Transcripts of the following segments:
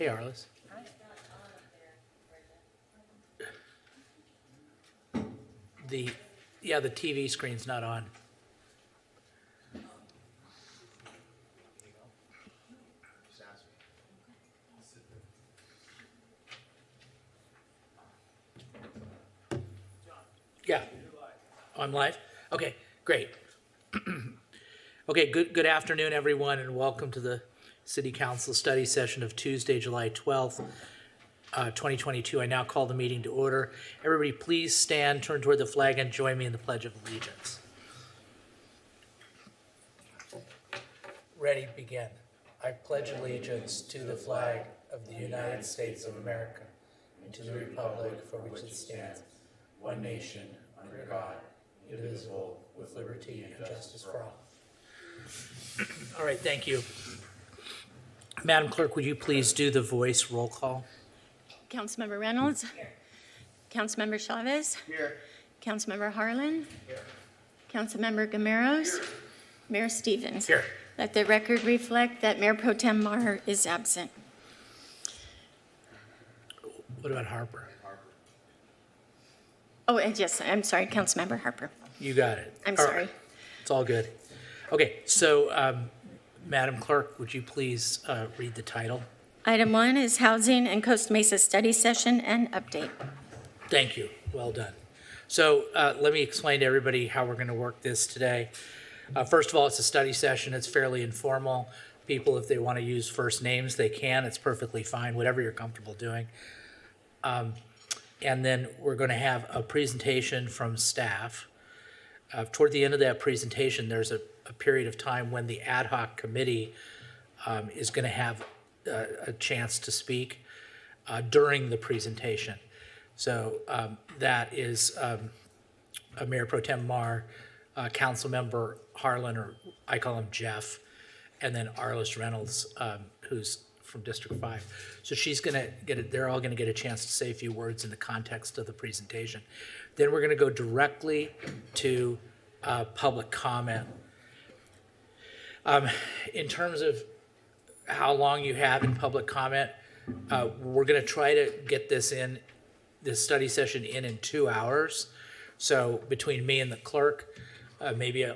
Hey, Arliss. The TV screen's not on. Yeah, I'm live. Okay, great. Okay, good afternoon, everyone, and welcome to the City Council study session of Tuesday, July 12th, 2022. I now call the meeting to order. Everybody, please stand, turn toward the flag, and join me in the Pledge of Allegiance. Ready, begin. I pledge allegiance to the flag of the United States of America and to the republic for which it stands, one nation, under God, indivisible, with liberty and justice for all. All right, thank you. Madam Clerk, would you please do the voice roll call? Councilmember Reynolds. Here. Councilmember Chavez. Here. Councilmember Harlan. Here. Councilmember Gameros. Here. Mayor Stevens. Here. Let the record reflect that Mayor Pro Tem Maher is absent. What about Harper? Oh, and yes, I'm sorry, Councilmember Harper. You got it. I'm All sorry. right. It's all good. Okay, so Madam Clerk, would you please read the title? Item 1 is Housing and Costa Mesa Study Session and Update. Thank you. Well done. So let me explain to everybody how we're going to work this today. First of all, it's a study session. It's fairly informal. People, if they want to use first names, they can. It's perfectly fine, whatever you're comfortable doing. And then we're going to have a presentation from staff. Toward the end of that presentation, there's a period of time when the ad hoc committee is going to have a chance to speak during the presentation. So that is Mayor Pro Tem Maher, Councilmember Harlan, or I call him Jeff, and then Arliss Reynolds, who's from District 5. So she's going to get it, they're all going to get a chance to say a few words in the context of the presentation. Then we're going to go directly to public comment. In terms of how long you have in public comment, we're going to try to get this study session in 2 hours. So between me and the clerk, maybe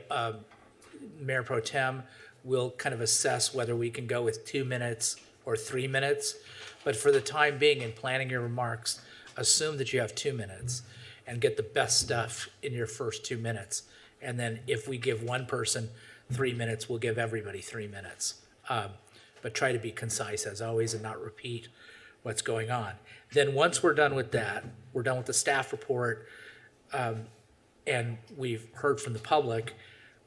Mayor Pro Tem will kind of assess whether we can go with 2 minutes or 3 minutes. But for the time being, in planning your remarks, assume that you have 2 minutes and get the best stuff in your first 2 minutes. And then if we give one person 3 minutes, we'll give everybody 3 minutes. But try to be concise as always and not repeat what's going on. Then once we're done with that, we're done with the staff report, and we've heard from the public,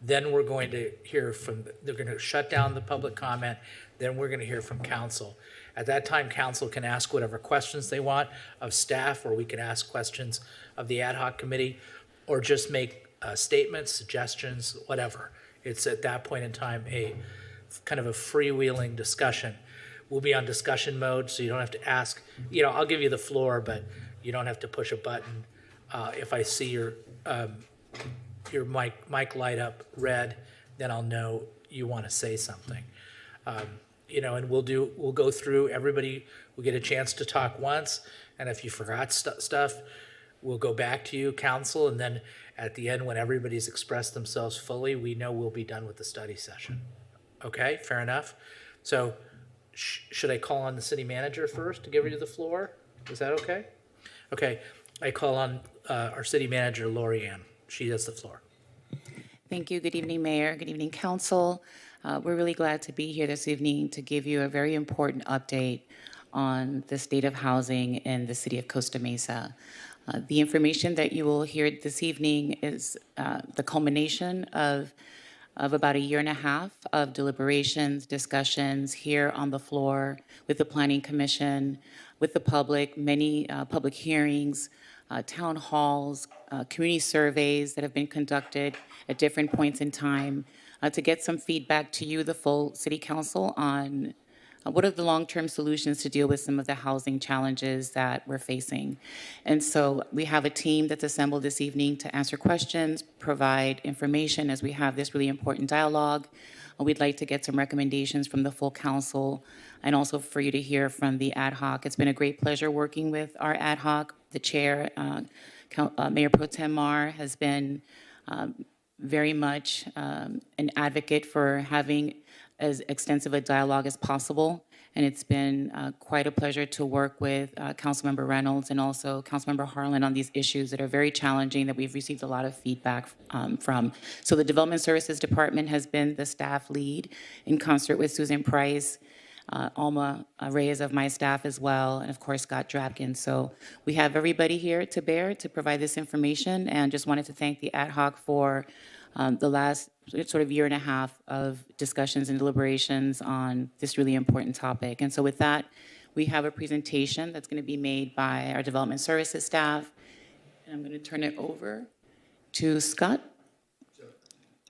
then we're going to hear from, they're going to shut down the public comment, then we're going to hear from council. At that time, council can ask whatever questions they want of staff, or we can ask questions of the ad hoc committee, or just make statements, suggestions, whatever. It's at that point in time a kind of a freewheeling discussion. We'll be on discussion mode, so you don't have to ask. I'll give you the floor, but you don't have to push a button. If I see your mic light up red, then I'll know you want to say something. And we'll go through, everybody will get a chance to talk once, and if you forgot stuff, we'll go back to you, council, and then at the end, when everybody's expressed themselves fully, we know we'll be done with the study session. Okay, fair enough. So should I call on the city manager first to give you the floor? Is that okay? Okay, I call on our city manager, Lori Ann. She has the floor. Thank you. Good evening, Mayor. Good evening, Council. We're really glad to be here this evening to give you a very important update on the state of housing in the city of Costa Mesa. The information that you will hear this evening is the culmination of about 1.5 years of deliberations, discussions here on the floor with the Planning Commission, with the public, many public hearings, town halls, community surveys that have been conducted at different points in time to get some feedback to you, the full City Council, on what are the long-term solutions to deal with some of the housing challenges that we're facing. And so we have a team that's assembled this evening to answer questions, provide information as we have this really important dialogue We'd like to get some recommendations from the full council and also for you to hear from the ad hoc. It's been a great pleasure working with our ad hoc. The chair, Mayor Pro Tem Mar, has been very much an advocate for having as extensive a dialogue as possible. And it's been quite a pleasure to work with Councilmember Reynolds and also Councilmember Harlan on these issues that are very challenging that we've received a lot of feedback from. So the Development Services Department has been the staff lead in concert with Susan Price, Alma Reyes of my staff as well, and of course Scott Drapkin. So we have everybody here to bear to provide this information, and just wanted to thank the ad hoc for the last sort of year and a half of discussions and deliberations on this really important topic. And so with that, we have a presentation that's going to be made by our Development Services staff. And I'm going to turn it over to Scott,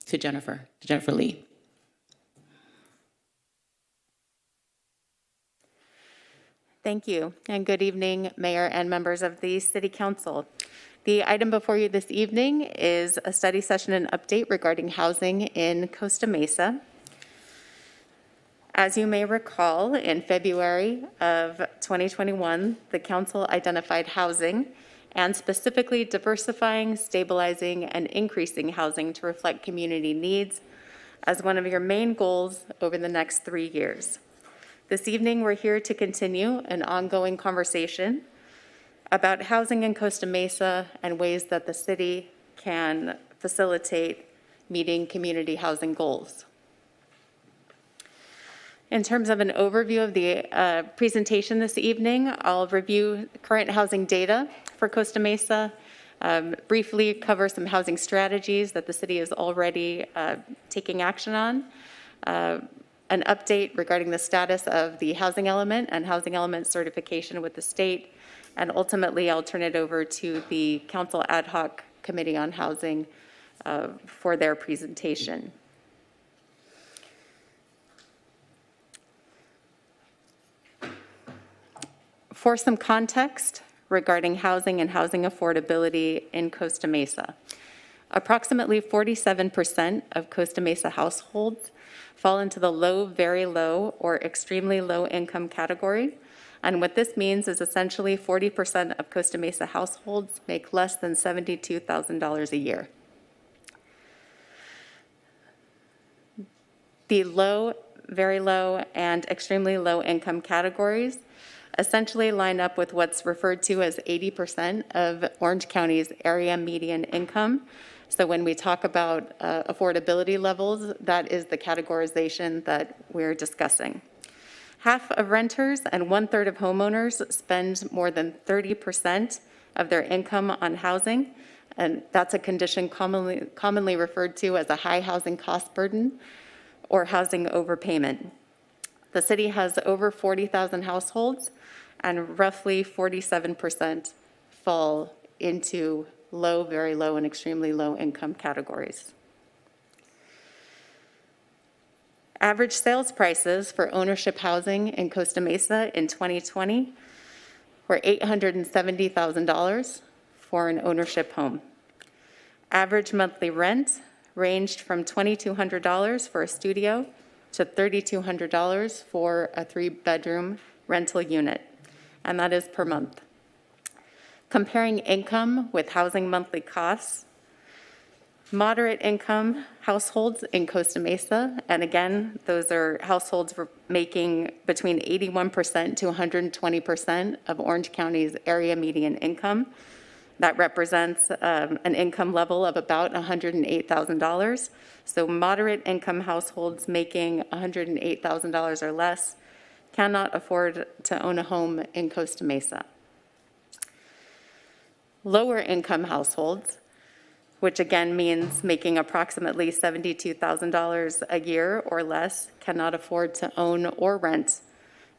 to Jennifer Lee. Thank you, and good evening, Mayor and members of the City Council. The item before you this evening is a study session and update regarding housing in Costa Mesa. As you may recall, in February of 2021, the council identified housing and specifically diversifying, stabilizing, and increasing housing to reflect community needs as one of your main goals over the next 3 years. This evening, we're here to continue an ongoing conversation about housing in Costa Mesa and ways that the city can facilitate meeting community housing goals. In terms of an overview of the presentation this evening, I'll review current housing data for Costa Mesa, briefly cover some housing strategies that the city is already taking action on, an update regarding the status of the housing element and housing element certification with the state, and ultimately I'll turn it over to the Council Ad Hoc Committee on Housing for their presentation. For some context regarding housing and housing affordability in Costa Mesa, approximately 47% of Costa Mesa households fall into the low, very low, or extremely low income category. And what this means is essentially 40% of Costa Mesa households make less than $72,000 a year. The low, very low, and extremely low income categories essentially line up with what's referred to as 80% of Orange County's area median income. So when we talk about affordability levels, that is the categorization that we're discussing. Half of renters and 1/3 of homeowners spend more than 30% of their income on housing, and that's a condition commonly referred to as a high housing cost burden or housing overpayment. The city has over 40,000 households, and roughly 47% fall into low, very low, and extremely low income categories. Average sales prices for ownership housing in Costa Mesa in 2020 were $870,000 for an ownership home. Average monthly rent ranged from $2,200 for a studio to $3,200 for a 3-bedroom rental unit, and that is per month. Comparing income with housing monthly costs, moderate income households in Costa Mesa, and again, those are households making between 81% to 120% of Orange County's area median income. That represents an income level of about $108,000. So moderate income households making $108,000 or less cannot afford to own a home in Costa Mesa. Lower income households, which again means making approximately $72,000 a year or less, cannot afford to own or rent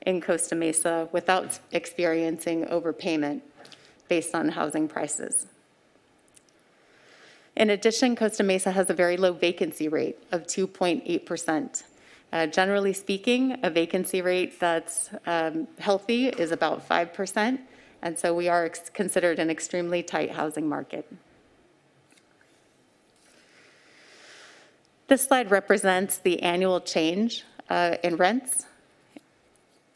in Costa Mesa without experiencing overpayment based on housing prices. In addition, Costa Mesa has a very low vacancy rate of 2.8%. Generally speaking, a vacancy rate that's healthy is about 5%, and so we are considered an extremely tight housing market. This slide represents the annual change in rents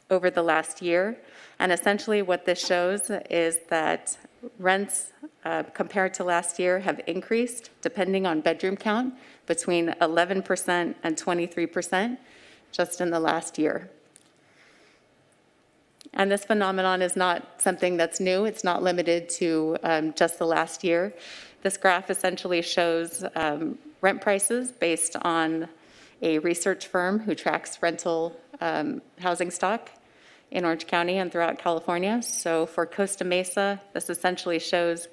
over the last year. And essentially what this shows is that rents compared to last year have increased, depending on bedroom count, between 11% and 23% just in the last year. And this phenomenon is not something that's new. It's not limited to just the last year. This graph essentially shows rent prices based on a research firm who tracks rental housing stock in Orange County and throughout California. So for Costa Mesa, this essentially shows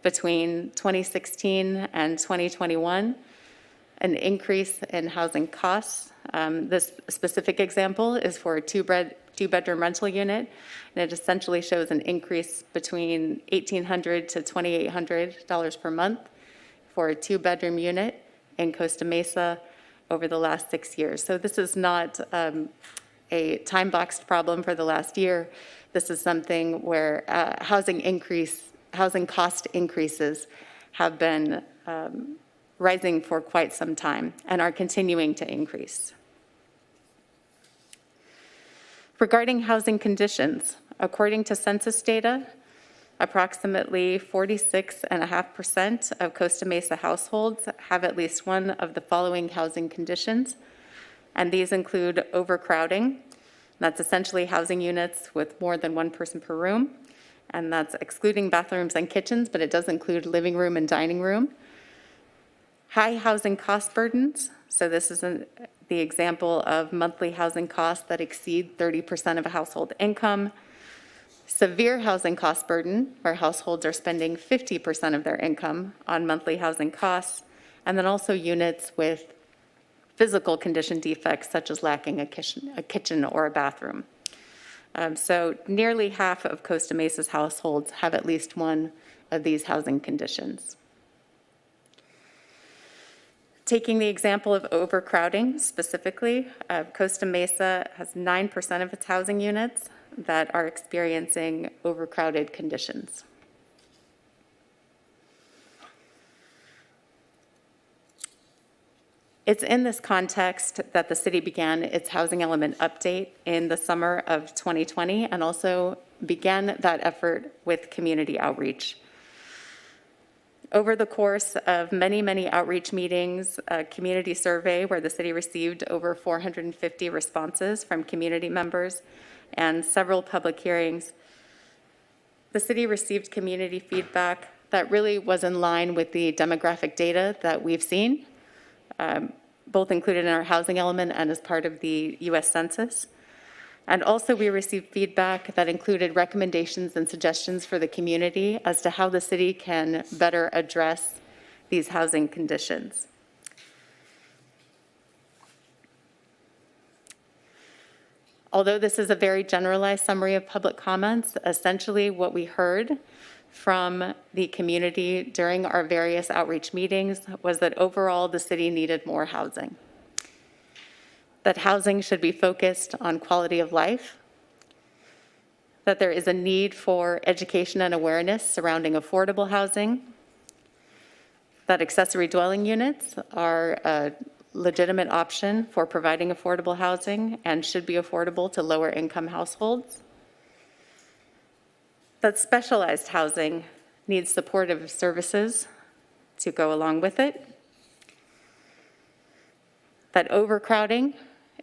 between 2016 and 2021 an increase in housing costs. This specific example is for a two-bedroom rental unit, and it essentially shows an increase between $1,800 to $2,800 per month for a two-bedroom unit in Costa Mesa over the last 6 years. So this is not a time-boxed problem for the last year. This is something where housing cost increases have been rising for quite some time and are continuing to increase. Regarding housing conditions, according to census data, approximately 46.5% of Costa Mesa households have at least one of the following housing conditions, and these include overcrowding. That's essentially housing units with more than one person per room, and that's excluding bathrooms and kitchens, but it does include living room and dining room. High housing cost burdens, so this is the example of monthly housing costs that exceed 30% of a household income. Severe housing cost burden, where households are spending 50% of their income on monthly housing costs, and then also units with physical condition defects such as lacking a kitchen or a bathroom. So nearly half of Costa Mesa's households have at least one of these housing conditions. Taking the example of overcrowding specifically, Costa Mesa has 9% of its housing units that are experiencing overcrowded conditions. It's in this context that the city began its housing element update in the summer of 2020 and also began that effort with community outreach. Over the course of many outreach meetings, a community survey where the city received over 450 responses from community members, and several public hearings, the city received community feedback that really was in line with the demographic data that we've seen, both included in our housing element and as part of the U.S. Census. And also we received feedback that included recommendations and suggestions for the community as to how the city can better address these housing conditions. Although this is a very generalized summary of public comments, essentially what we heard from the community during our various outreach meetings was that overall the city needed more housing. That housing should be focused on quality of life, that there is a need for education and awareness surrounding affordable housing, that accessory dwelling units are a legitimate option for providing affordable housing and should be affordable to lower income households, that specialized housing needs supportive services to go along with it, that overcrowding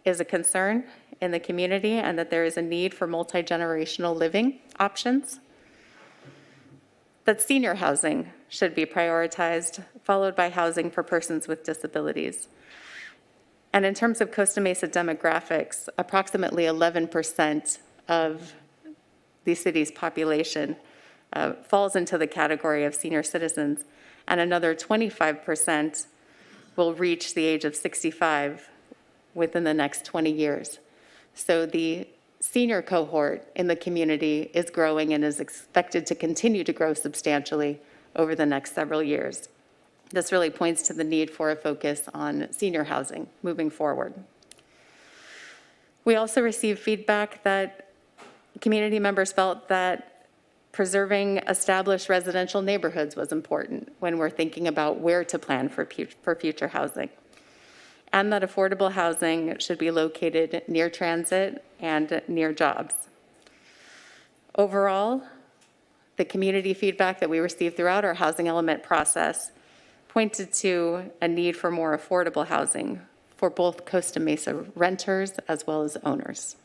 is a concern in the community and that there is a need for multi-generational living options, that senior housing should be prioritized, followed by housing for persons with disabilities. And in terms of Costa Mesa demographics, approximately 11% of the city's population falls into the category of senior citizens, and another 25% will reach the age of 65 within the next 20 years. So the senior cohort in the community is growing and is expected to continue to grow substantially over the next several years. This really points to the need for a focus on senior housing moving forward. We also received feedback that community members felt that preserving established residential neighborhoods was important when we're thinking about where to plan for future housing. and that affordable housing should be located near transit and near jobs. Overall, the community feedback that we received throughout our housing element process pointed to a need for more affordable housing for both Costa Mesa renters as well as owners.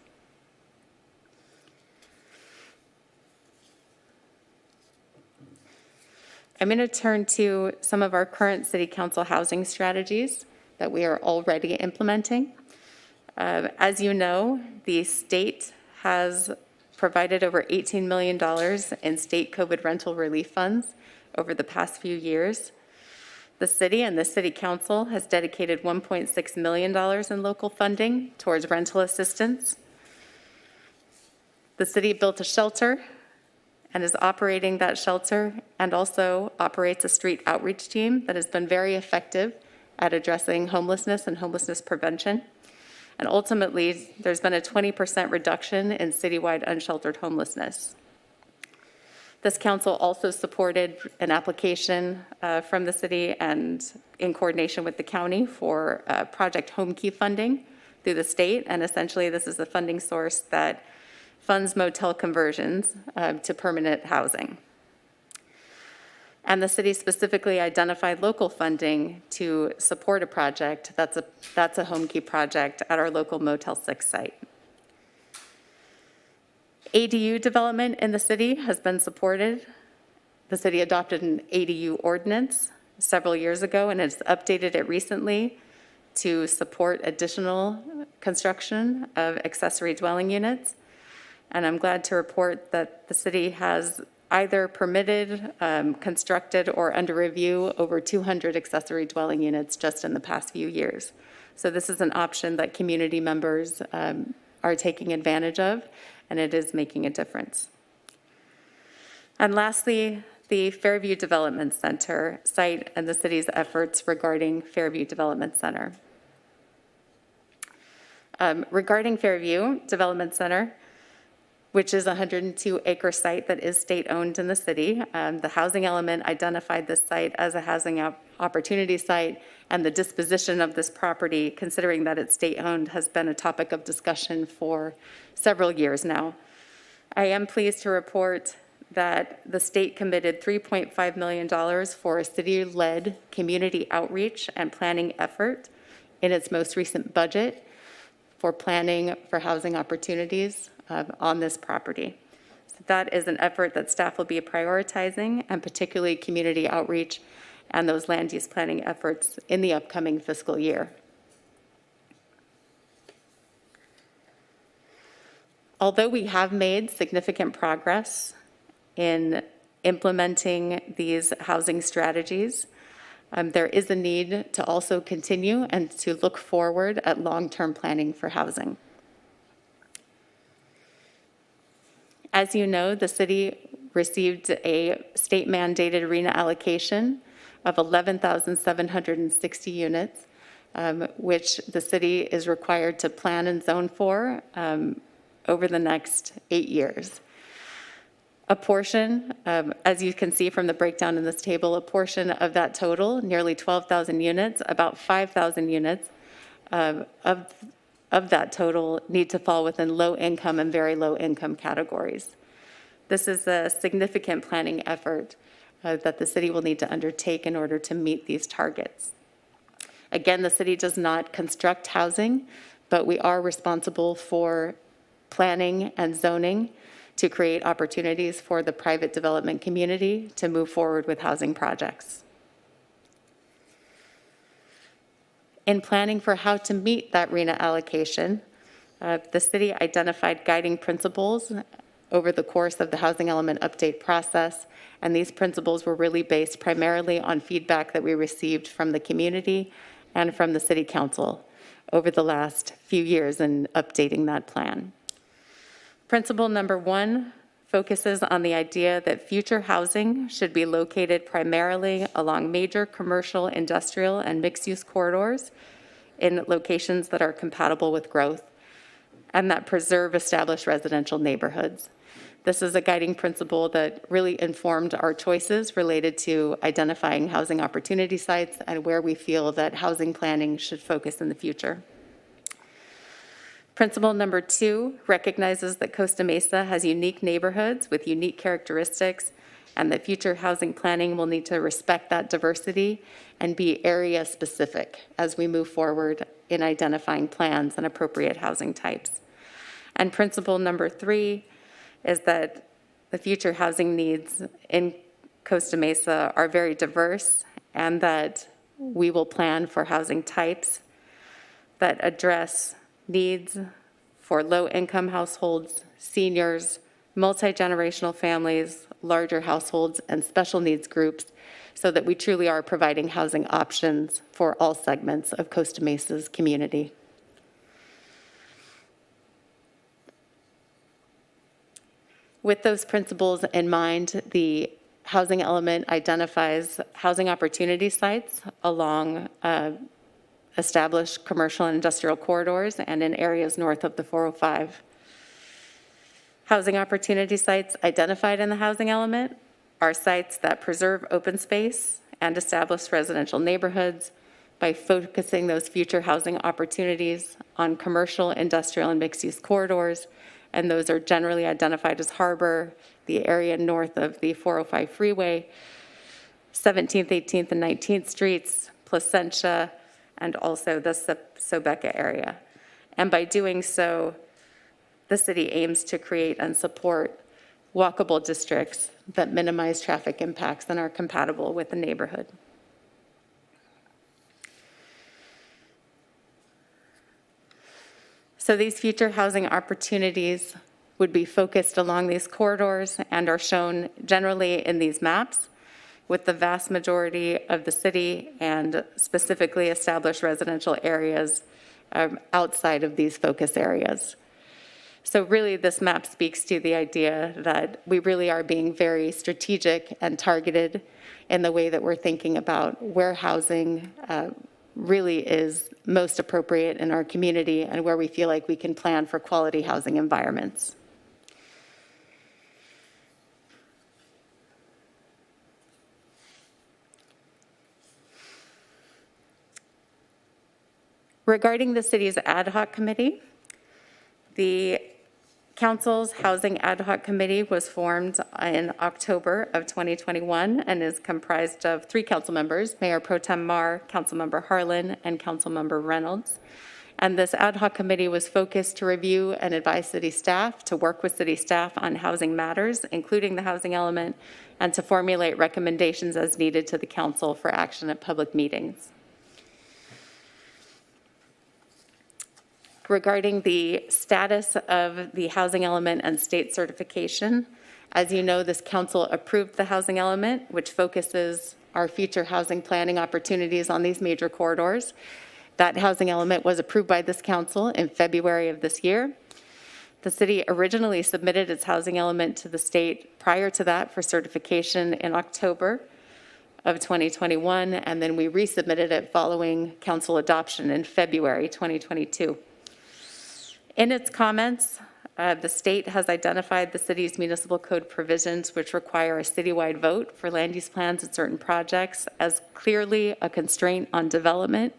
I'm going to turn to some of our current City Council housing strategies that we are already implementing. As you know, the state has provided over $18 million in state COVID rental relief funds over the past few years. The city and the City Council has dedicated $1.6 million in local funding towards rental assistance. The city built a shelter and is operating that shelter, and also operates a street outreach team that has been very effective at addressing homelessness and homelessness prevention. And ultimately, there's been a 20% reduction in citywide unsheltered homelessness. This council also supported an application from the city and in coordination with the county for Project Home Key funding through the state. And essentially, this is the funding source that funds motel conversions to permanent housing. And the city specifically identified local funding to support a project that's a Home Key project at our local Motel 6 site. ADU development in the city has been supported. The city adopted an ADU ordinance several years ago and has updated it recently to support additional construction of accessory dwelling units. And I'm glad to report that the city has either permitted, constructed, or under review over 200 accessory dwelling units just in the past few years. So this is an option that community members are taking advantage of, and it is making a difference. And lastly, the Fairview Development Center site and the city's efforts regarding Fairview Development Center. Regarding Fairview Development Center, which is a 102-acre site that is state-owned in the city. The housing element identified this site as a housing opportunity site, and the disposition of this property, considering that it's state-owned, has been a topic of discussion for several years now. I am pleased to report that the state committed $3.5 million for a city-led community outreach and planning effort in its most recent budget for planning for housing opportunities on this property. So that is an effort that staff will be prioritizing, and particularly community outreach and those land use planning efforts in the upcoming fiscal year. Although we have made significant progress in implementing these housing strategies, there is a need to also continue and to look forward at long-term planning for housing. As you know, the city received a state-mandated RHNA allocation of 11,760 units, which the city is required to plan and zone for over the next 8 years. A portion, as you can see from the breakdown in this table, a portion of that total, nearly 12,000 units, about 5,000 units of that total need to fall within low income and very low income categories. This is a significant planning effort that the city will need to undertake in order to meet these targets. Again, the city does not construct housing, but we are responsible for planning and zoning to create opportunities for the private development community to move forward with housing projects. In planning for how to meet that RHNA allocation, the city identified guiding principles over the course of the housing element update process, and these principles were really based primarily on feedback that we received from the community and from the city council over the last few years in updating that plan. Principle number 1 focuses on the idea that future housing should be located primarily along major commercial, industrial, and mixed-use corridors in locations that are compatible with growth and that preserve established residential neighborhoods. This is a guiding principle that really informed our choices related to identifying housing opportunity sites and where we feel that housing planning should focus in the future. Principle number 2 recognizes that Costa Mesa has unique neighborhoods with unique characteristics, and that future housing planning will need to respect that diversity and be area specific as we move forward in identifying plans and appropriate housing types. And principle number 3 is that the future housing needs in Costa Mesa are very diverse, and that we will plan for housing types that address needs for low-income households, seniors, multi-generational families, larger households, and special needs groups, so that we truly are providing housing options for all segments of Costa Mesa's community. With those principles in mind, the housing element identifies housing opportunity sites along established commercial and industrial corridors and in areas north of the 405. Housing opportunity sites identified in the housing element are sites that preserve open space and establish residential neighborhoods by focusing those future housing opportunities on commercial, industrial, and mixed-use corridors, and those are generally identified as Harbor, the area north of the 405 freeway, 17th, 18th, and 19th Streets, Placentia, and also the Sobeca area. And by doing so, the city aims to create and support walkable districts that minimize traffic impacts and are compatible with the neighborhood. So these future housing opportunities would be focused along these corridors and are shown generally in these maps, with the vast majority of the city and specifically established residential areas outside of these focus areas. So really, this map speaks to the idea that we really are being very strategic and targeted in the way that we're thinking about where housing really is most appropriate in our community and where we feel like we can plan for quality housing environments. Regarding the city's ad hoc committee, the council's housing ad hoc committee was formed in October of 2021 and is comprised of 3 council members, Mayor Pro Tem Mar, Councilmember Harlan, and Councilmember Reynolds. And this ad hoc committee was focused to review and advise city staff, to work with city staff on housing matters, including the housing element, and to formulate recommendations as needed to the council for action at public meetings. Regarding the status of the housing element and state certification, as you know, this council approved the housing element, which focuses our future housing planning opportunities on these major corridors. That housing element was approved by this council in February of this year. The city originally submitted its housing element to the state prior to that for certification in October of 2021, and then we resubmitted it following council adoption in February 2022. In its comments, the state has identified the city's municipal code provisions which require a citywide vote for land use plans and certain projects as clearly a constraint on development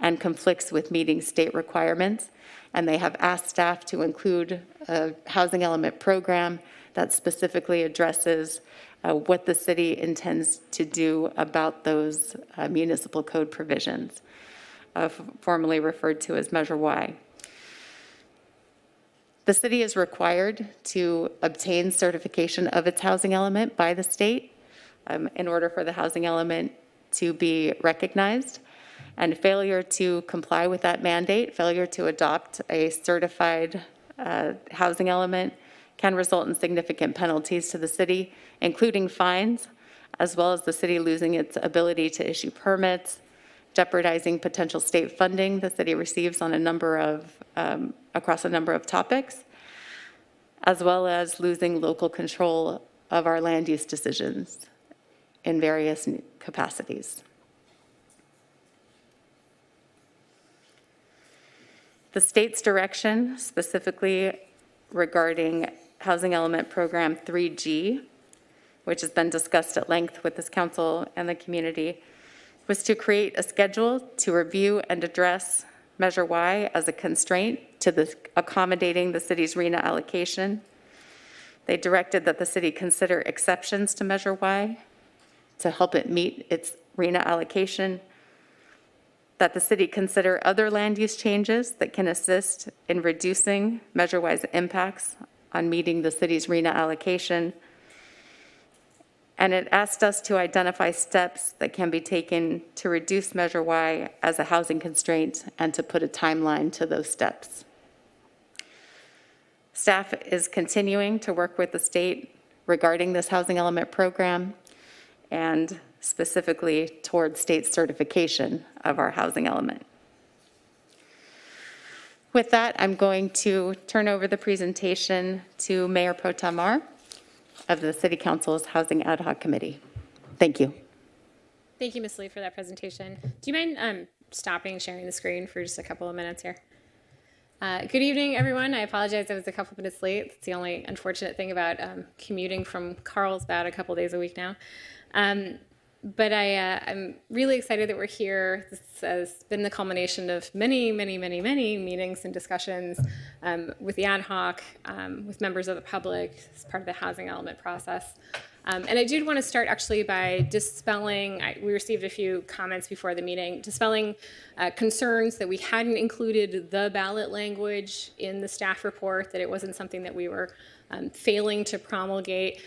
and conflicts with meeting state requirements. And they have asked staff to include a housing element program that specifically addresses what the city intends to do about those municipal code provisions, formerly referred to as Measure Y. The city is required to obtain certification of its housing element by the state in order for the housing element to be recognized. And failure to comply with that mandate, failure to adopt a certified housing element can result in significant penalties to the city, including fines, as well as the city losing its ability to issue permits, jeopardizing potential state funding the city receives on a number of across a number of topics, as well as losing local control of our land use decisions in various capacities. The state's direction, specifically regarding Housing Element Program 3G, which has been discussed at length with this council and the community, was to create a schedule to review and address Measure Y as a constraint to accommodating the city's RENA allocation. They directed that the city consider exceptions to Measure Y to help it meet its RENA allocation, that the city consider other land use changes that can assist in reducing Measure Y's impacts on meeting the city's RENA allocation. And it asked us to identify steps that can be taken to reduce Measure Y as a housing constraint and to put a timeline to those steps. Staff is continuing to work with the state regarding this housing element program and specifically towards state certification of our housing element. With that, I'm going to turn over the presentation to Mayor Pro Tem Mar of the City Council's Housing Ad Hoc Committee. Thank you. Thank you, Ms. Lee, for that presentation. Do you mind stopping sharing the screen for just a couple of minutes here? Good evening, everyone. I apologize I was a couple minutes late. It's the only unfortunate thing about commuting from Carlsbad a couple days a week now. But I'm really excited that we're here. This has been the culmination of many, many, many, many meetings and discussions with the ad hoc, with members of the public as part of the housing element process. And I did want to start actually by dispelling, we received a few comments before the meeting, dispelling concerns that we hadn't included the ballot language in the staff report, that it wasn't something that we were failing to promulgate.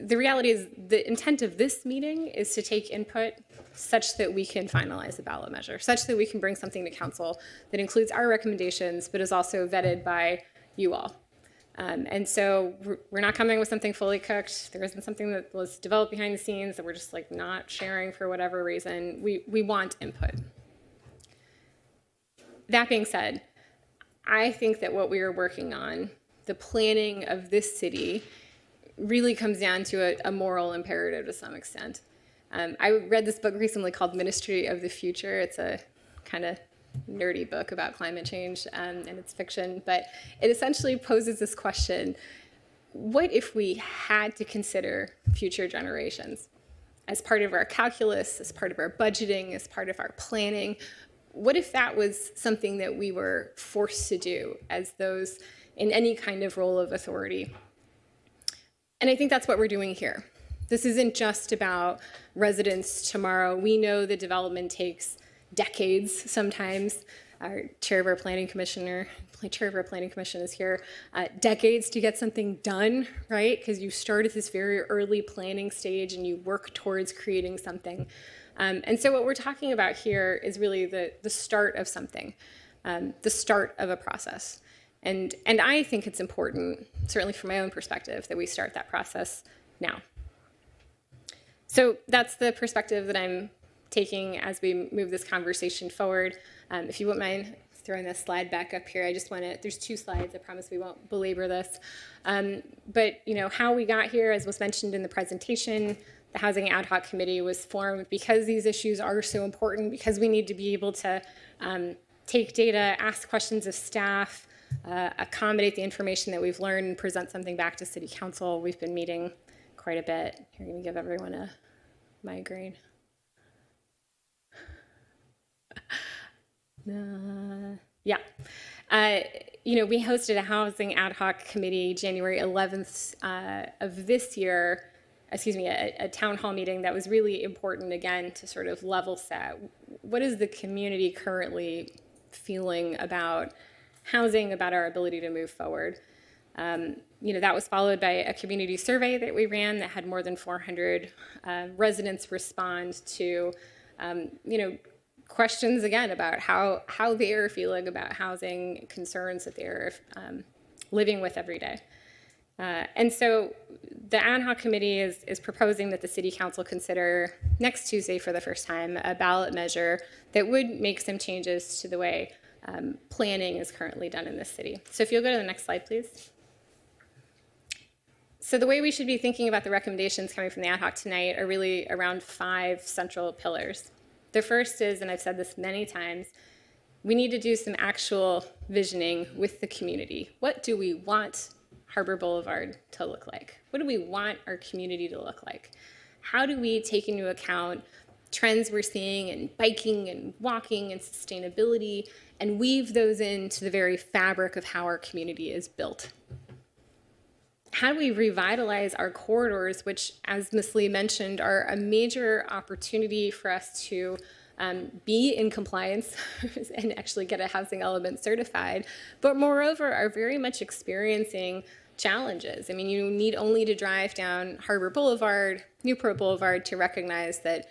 The reality is the intent of this meeting is to take input such that we can finalize the ballot measure, such that we can bring something to council that includes our recommendations, but is also vetted by you all. And so we're not coming with something fully cooked. There isn't something that was developed behind the scenes that we're just like not sharing for whatever reason. We want input. That being said, I think that what we are working on, the planning of this city, really comes down to a moral imperative to some extent. I read this book recently called Ministry of the Future. It's a kind of nerdy book about climate change, and it's fiction, but it essentially poses this question: what if we had to consider future generations as part of our calculus, as part of our budgeting, as part of our planning? What if that was something that we were forced to do as those in any kind of role of authority? And I think that's what we're doing here. This isn't just about residents tomorrow. We know that development takes decades sometimes. Our chair of our planning commission is here. Decades to get something done, right? Because you start at this very early planning stage and you work towards creating something. And so what we're talking about here is really the start of something, the start of a process. And I think it's important, certainly from my own perspective, that we start that process now. So that's the perspective that I'm taking as we move this conversation forward. If you wouldn't mind throwing this slide back up here, I just want to, there's 2 slides, I promise we won't belabor this. But you know, how we got here, as was mentioned in the presentation, the Housing Ad Hoc Committee was formed because these issues are so important, because we need to be able to take data, ask questions of staff, accommodate the information that we've learned, and present something back to City Council. We've been meeting quite a bit. You're going to give everyone a migraine. Yeah. You know, we hosted a Housing Ad Hoc Committee January 11th of this year, a town hall meeting that was really important, again, to sort of level set. What is the community currently feeling about housing, about our ability to move forward? You know, that was followed by a community survey that we ran that had more than 400 residents respond to, you know, questions again about how they are feeling about housing, concerns that they're living with every day. And so the ad hoc committee is proposing that the City Council consider next Tuesday for the first time a ballot measure that would make some changes to the way planning is currently done in this city. So if you'll go to the next slide, please. So the way we should be thinking about the recommendations coming from the ad hoc tonight are really around 5 central pillars. The first is, and I've said this many times, we need to do some actual visioning with the community. What do we want Harbor Boulevard to look like? What do we want our community to look like? How do we take into account trends we're seeing in biking and walking and sustainability and weave those into the very fabric of how our community is built? How do we revitalize our corridors, which, as Ms. Lee mentioned, are a major opportunity for us to be in compliance and actually get a housing element certified, but moreover are very much experiencing challenges. I mean, you need only to drive down Harbor Boulevard, Newport Boulevard to recognize that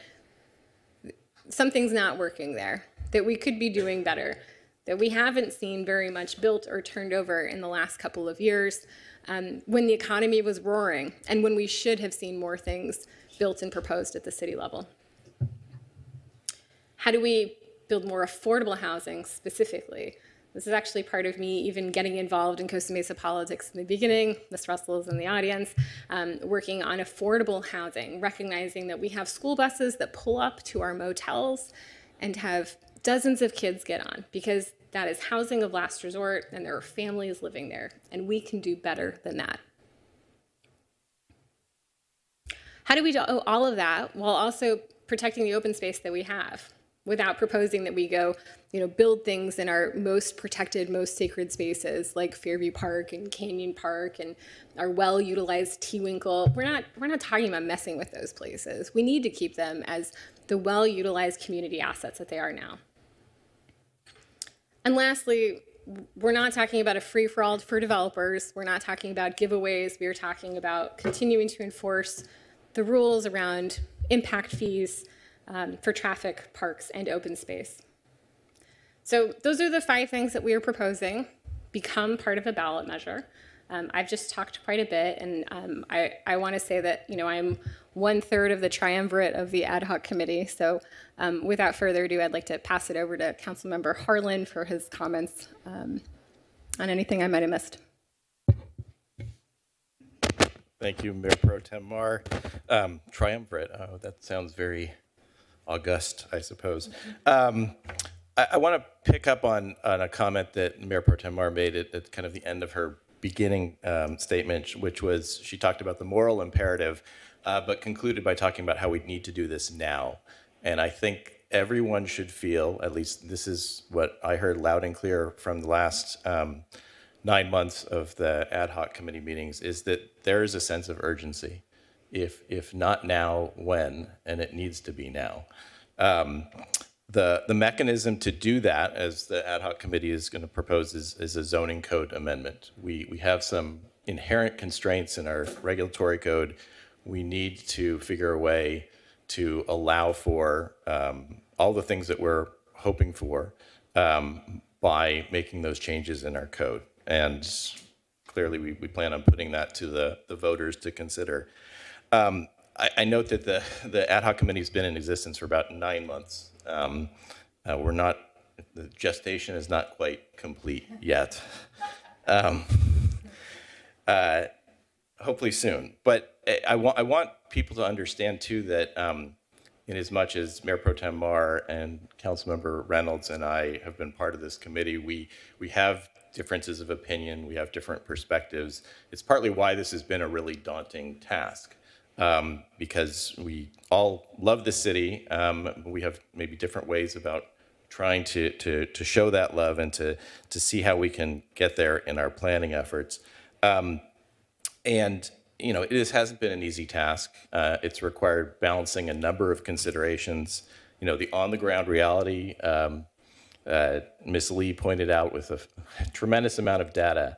something's not working there, that we could be doing better, that we haven't seen very much built or turned over in the last couple of years when the economy was roaring and when we should have seen more things built and proposed at the city level. How do we build more affordable housing specifically? This is actually part of me even getting involved in Costa Mesa politics in the beginning. Ms. Russell is in the audience, working on affordable housing, recognizing that we have school buses that pull up to our motels and have dozens of kids get on because that is housing of last resort and there are families living there, and we can do better than that. How do we do all of that while also protecting the open space that we have without proposing that we go, build things in our most protected, most sacred spaces like Fairview Park and Canyon Park and our well-utilized Tewinkle? We're not talking about messing with those places. We need to keep them as the well-utilized community assets that they are now. And lastly, we're not talking about a free-for-all for developers. We're not talking about giveaways. We are talking about continuing to enforce the rules around impact fees for traffic, parks, and open space. So those are the 5 things that we are proposing become part of a ballot measure. I've just talked quite a bit, and I want to say that I'm 1/3 of the triumvirate of the ad hoc committee. So without further ado, I'd like to pass it over to Councilmember Harlan for his comments on anything I might have missed. Thank you, Mayor Pro Tem Mar. Triumvirate, oh, that sounds very august, I suppose. I want to pick up on a comment that Mayor Pro Tem Mar made at kind of the end of her beginning statement, which was she talked about the moral imperative, but concluded by talking about how we need to do this now. And I think everyone should feel, at least this is what I heard loud and clear from the last 9 months of the ad hoc committee meetings, is that there is a sense of urgency. If not now, when? And it needs to be now. The mechanism to do that, as the ad hoc committee is going to propose, is a zoning code amendment. We have some inherent constraints in our regulatory code. We need to figure a way to allow for all the things that we're hoping for by making those changes in our code. And clearly we plan on putting that to the voters to consider. I note that the ad hoc committee has been in existence for about 9 months. The gestation is not quite complete yet. Hopefully soon. But I want people to understand too that in as much as Mayor Pro Tem Mar and Councilmember Reynolds and I have been part of this committee, we have differences of opinion, we have different perspectives. It's partly why this has been a really daunting task. Because we all love the city. We have maybe different ways about trying to show that love and to see how we can get there in our planning efforts. It hasn't been an easy task. It's required balancing a number of considerations. The on-the-ground reality, Ms. Lee pointed out with a tremendous amount of data,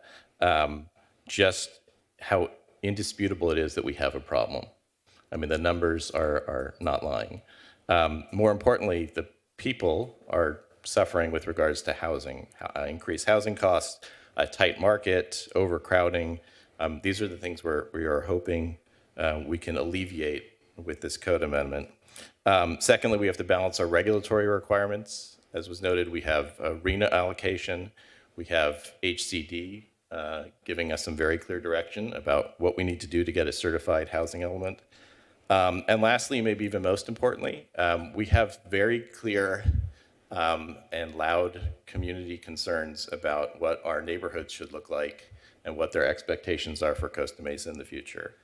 just how indisputable it is that we have a problem. I mean, the numbers are not lying. More importantly, the people are suffering with regards to housing, increased housing costs, a tight market, overcrowding. These are the things we are hoping we can alleviate with this code amendment. Secondly, we have to balance our regulatory requirements. As was noted, we have a RENA allocation. We have HCD, giving us some very clear direction about what we need to do to get a certified housing element. And lastly, maybe even most importantly, we have very clear and loud community concerns about what our neighborhoods should look like and what their expectations are for Costa Mesa in the future.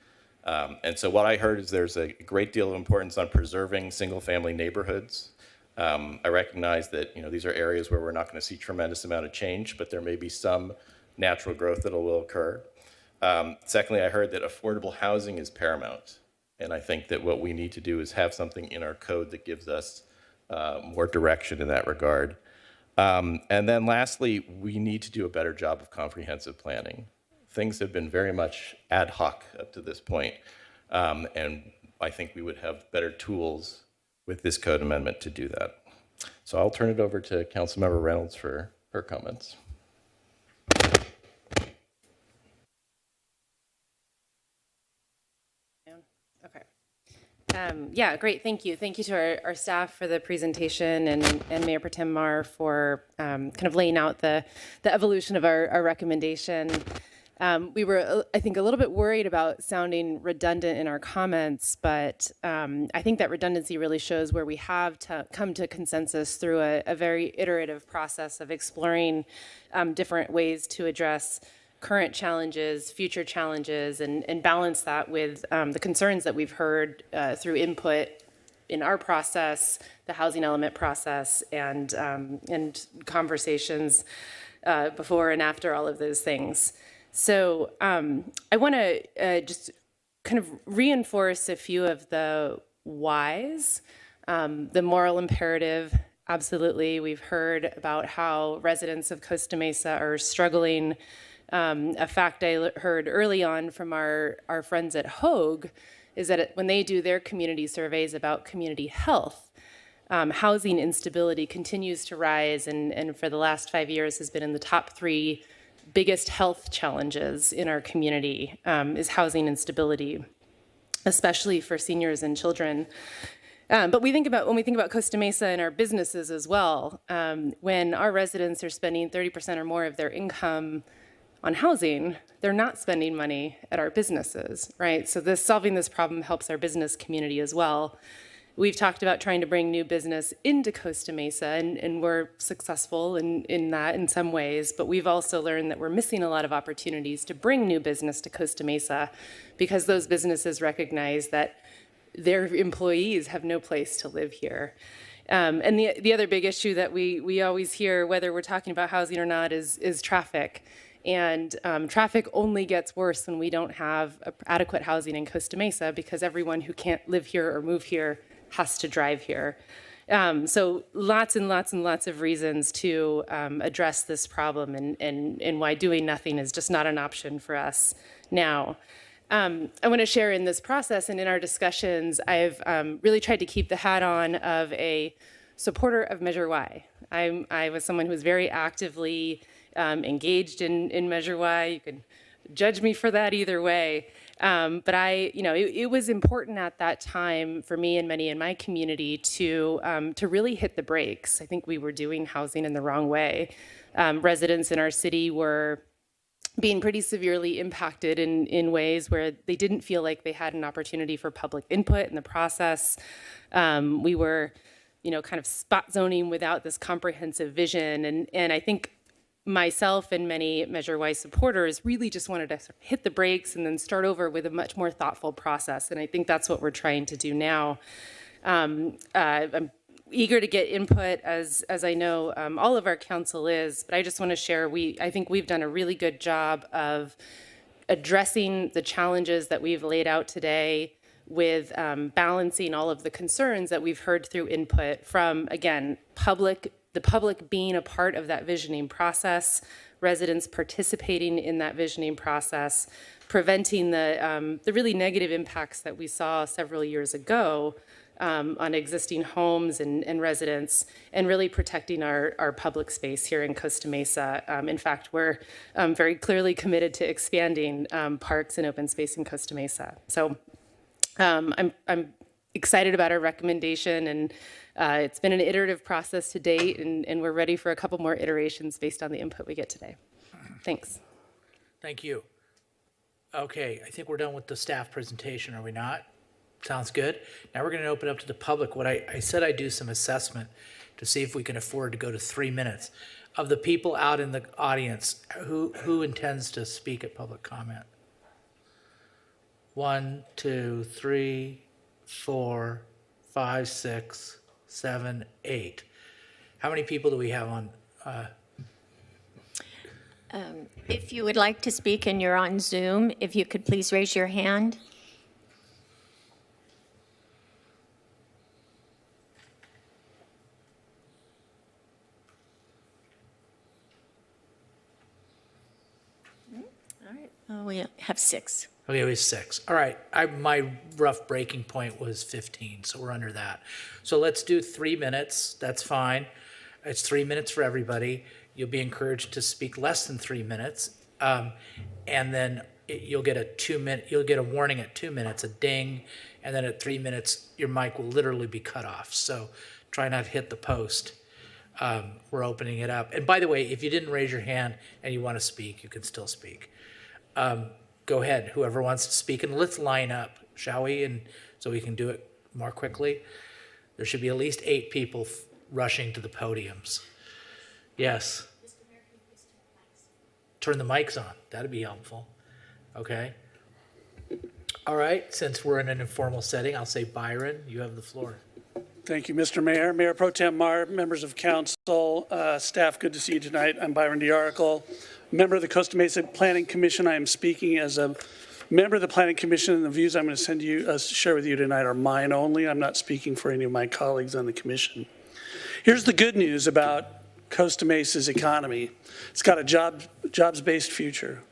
And so what I heard is there's a great deal of importance on preserving single-family neighborhoods. I recognize that these are areas where we're not going to see tremendous amount of change, but there may be some natural growth that will occur. Secondly, I heard that affordable housing is paramount, and I think that what we need to do is have something in our code that gives us more direction in that regard. And then lastly, we need to do a better job of comprehensive planning. Things have been very much ad hoc up to this point, and I think we would have better tools with this code amendment to do that. So I'll turn it over to Councilmember Reynolds for her comments. Okay. Yeah, great. Thank you. Thank you to our staff for the presentation and Mayor Pro Tem Mar for kind of laying out the evolution of our recommendation. We were, I think, a little bit worried about sounding redundant in our comments, but I think that redundancy really shows where we have come to consensus through a very iterative process of exploring different ways to address current challenges, future challenges, and balance that with the concerns that we've heard through input in our process, the housing element process, and conversations before and after all of those things. So I want to just kind of reinforce a few of the whys. The moral imperative, absolutely. We've heard about how residents of Costa Mesa are struggling. A fact I heard early on from our friends at Hogue is that when they do their community surveys about community health, housing instability continues to rise, and for the last 5 years has been in the top 3 biggest health challenges in our community is housing instability, especially for seniors and children. But when we think about Costa Mesa and our businesses as well, when our residents are spending 30% or more of their income on housing, they're not spending money at our businesses, right? So solving this problem helps our business community as well. We've talked about trying to bring new business into Costa Mesa, and we're successful in that in some ways, but we've also learned that we're missing a lot of opportunities to bring new business to Costa Mesa because those businesses recognize that their employees have no place to live here. And the other big issue that we always hear, whether we're talking about housing or not, is traffic. And traffic only gets worse when we don't have adequate housing in Costa Mesa because everyone who can't live here or move here has to drive here. So lots and lots and lots of reasons to address this problem and why doing nothing is just not an option for us now. I want to share in this process and in our discussions, I've really tried to keep the hat on of a supporter of Measure Y. I was someone who was very actively engaged in Measure Y. You can judge me for that either way. But it was important at that time for me and many in my community to really hit the brakes. I think we were doing housing in the wrong way. Residents in our city were being pretty severely impacted in ways where they didn't feel like they had an opportunity for public input in the process. We were, kind of spot zoning without this comprehensive vision. And I think myself and many Measure Y supporters really just wanted to hit the brakes and then start over with a much more thoughtful process. And I think that's what we're trying to do now. I'm eager to get input, as I know all of our council is, but I just want to share, I think we've done a really good job of addressing the challenges that we've laid out today with balancing all of the concerns that we've heard through input from, again, the public being a part of that visioning process, residents participating in that visioning process, preventing the really negative impacts that we saw several years ago on existing homes and residents, and really protecting our public space here in Costa Mesa. In fact, we're very clearly committed to expanding parks and open space in Costa Mesa. So I'm excited about our recommendation, and it's been an iterative process to date, and we're ready for a couple more iterations based on the input we get today. Thanks. Thank you. Okay, I think we're done with the staff presentation, are we not? Sounds good. Now we're going to open up to the public. What I said I'd do some assessment to see if we can afford to go to 3 minutes. of the people out in the audience, who intends to speak at public comment? 1, 2, 3, 4, 5, 6, 7, 8. How many people do we have on? If you would like to speak and you're on Zoom, if you could please raise your hand. All right, we have 6. Okay, it was 6. All right, my rough breaking point was 15, so we're under that. So let's do 3 minutes. That's fine. It's 3 minutes for everybody. You'll be encouraged to speak less than 3 minutes, and then you'll get a warning at 2 minutes, a ding, and then at 3 minutes your mic will literally be cut off. So try not to hit the post. We're opening it up. And by the way, if you didn't raise your hand and you want to speak, you can still speak. Go ahead, whoever wants to speak, and let's line up, shall we? And so we can do it more quickly. There should be at least 8 people rushing to the podiums. Yes. Turn the mics on. That'd be helpful. Okay. All right. Since we're in an informal setting, I'll say Byron, you have the floor. Thank you, Mr. Mayor. Mayor Pro Tem Mar, members of council, staff, good to see you tonight. I'm Byron DiArco, member of the Costa Mesa Planning Commission. I am speaking as a member of the Planning Commission, and the views I'm going to share with you tonight are mine only. I'm not speaking for any of my colleagues on the commission. Here's the good news about Costa Mesa's economy. It's got a jobs-based future.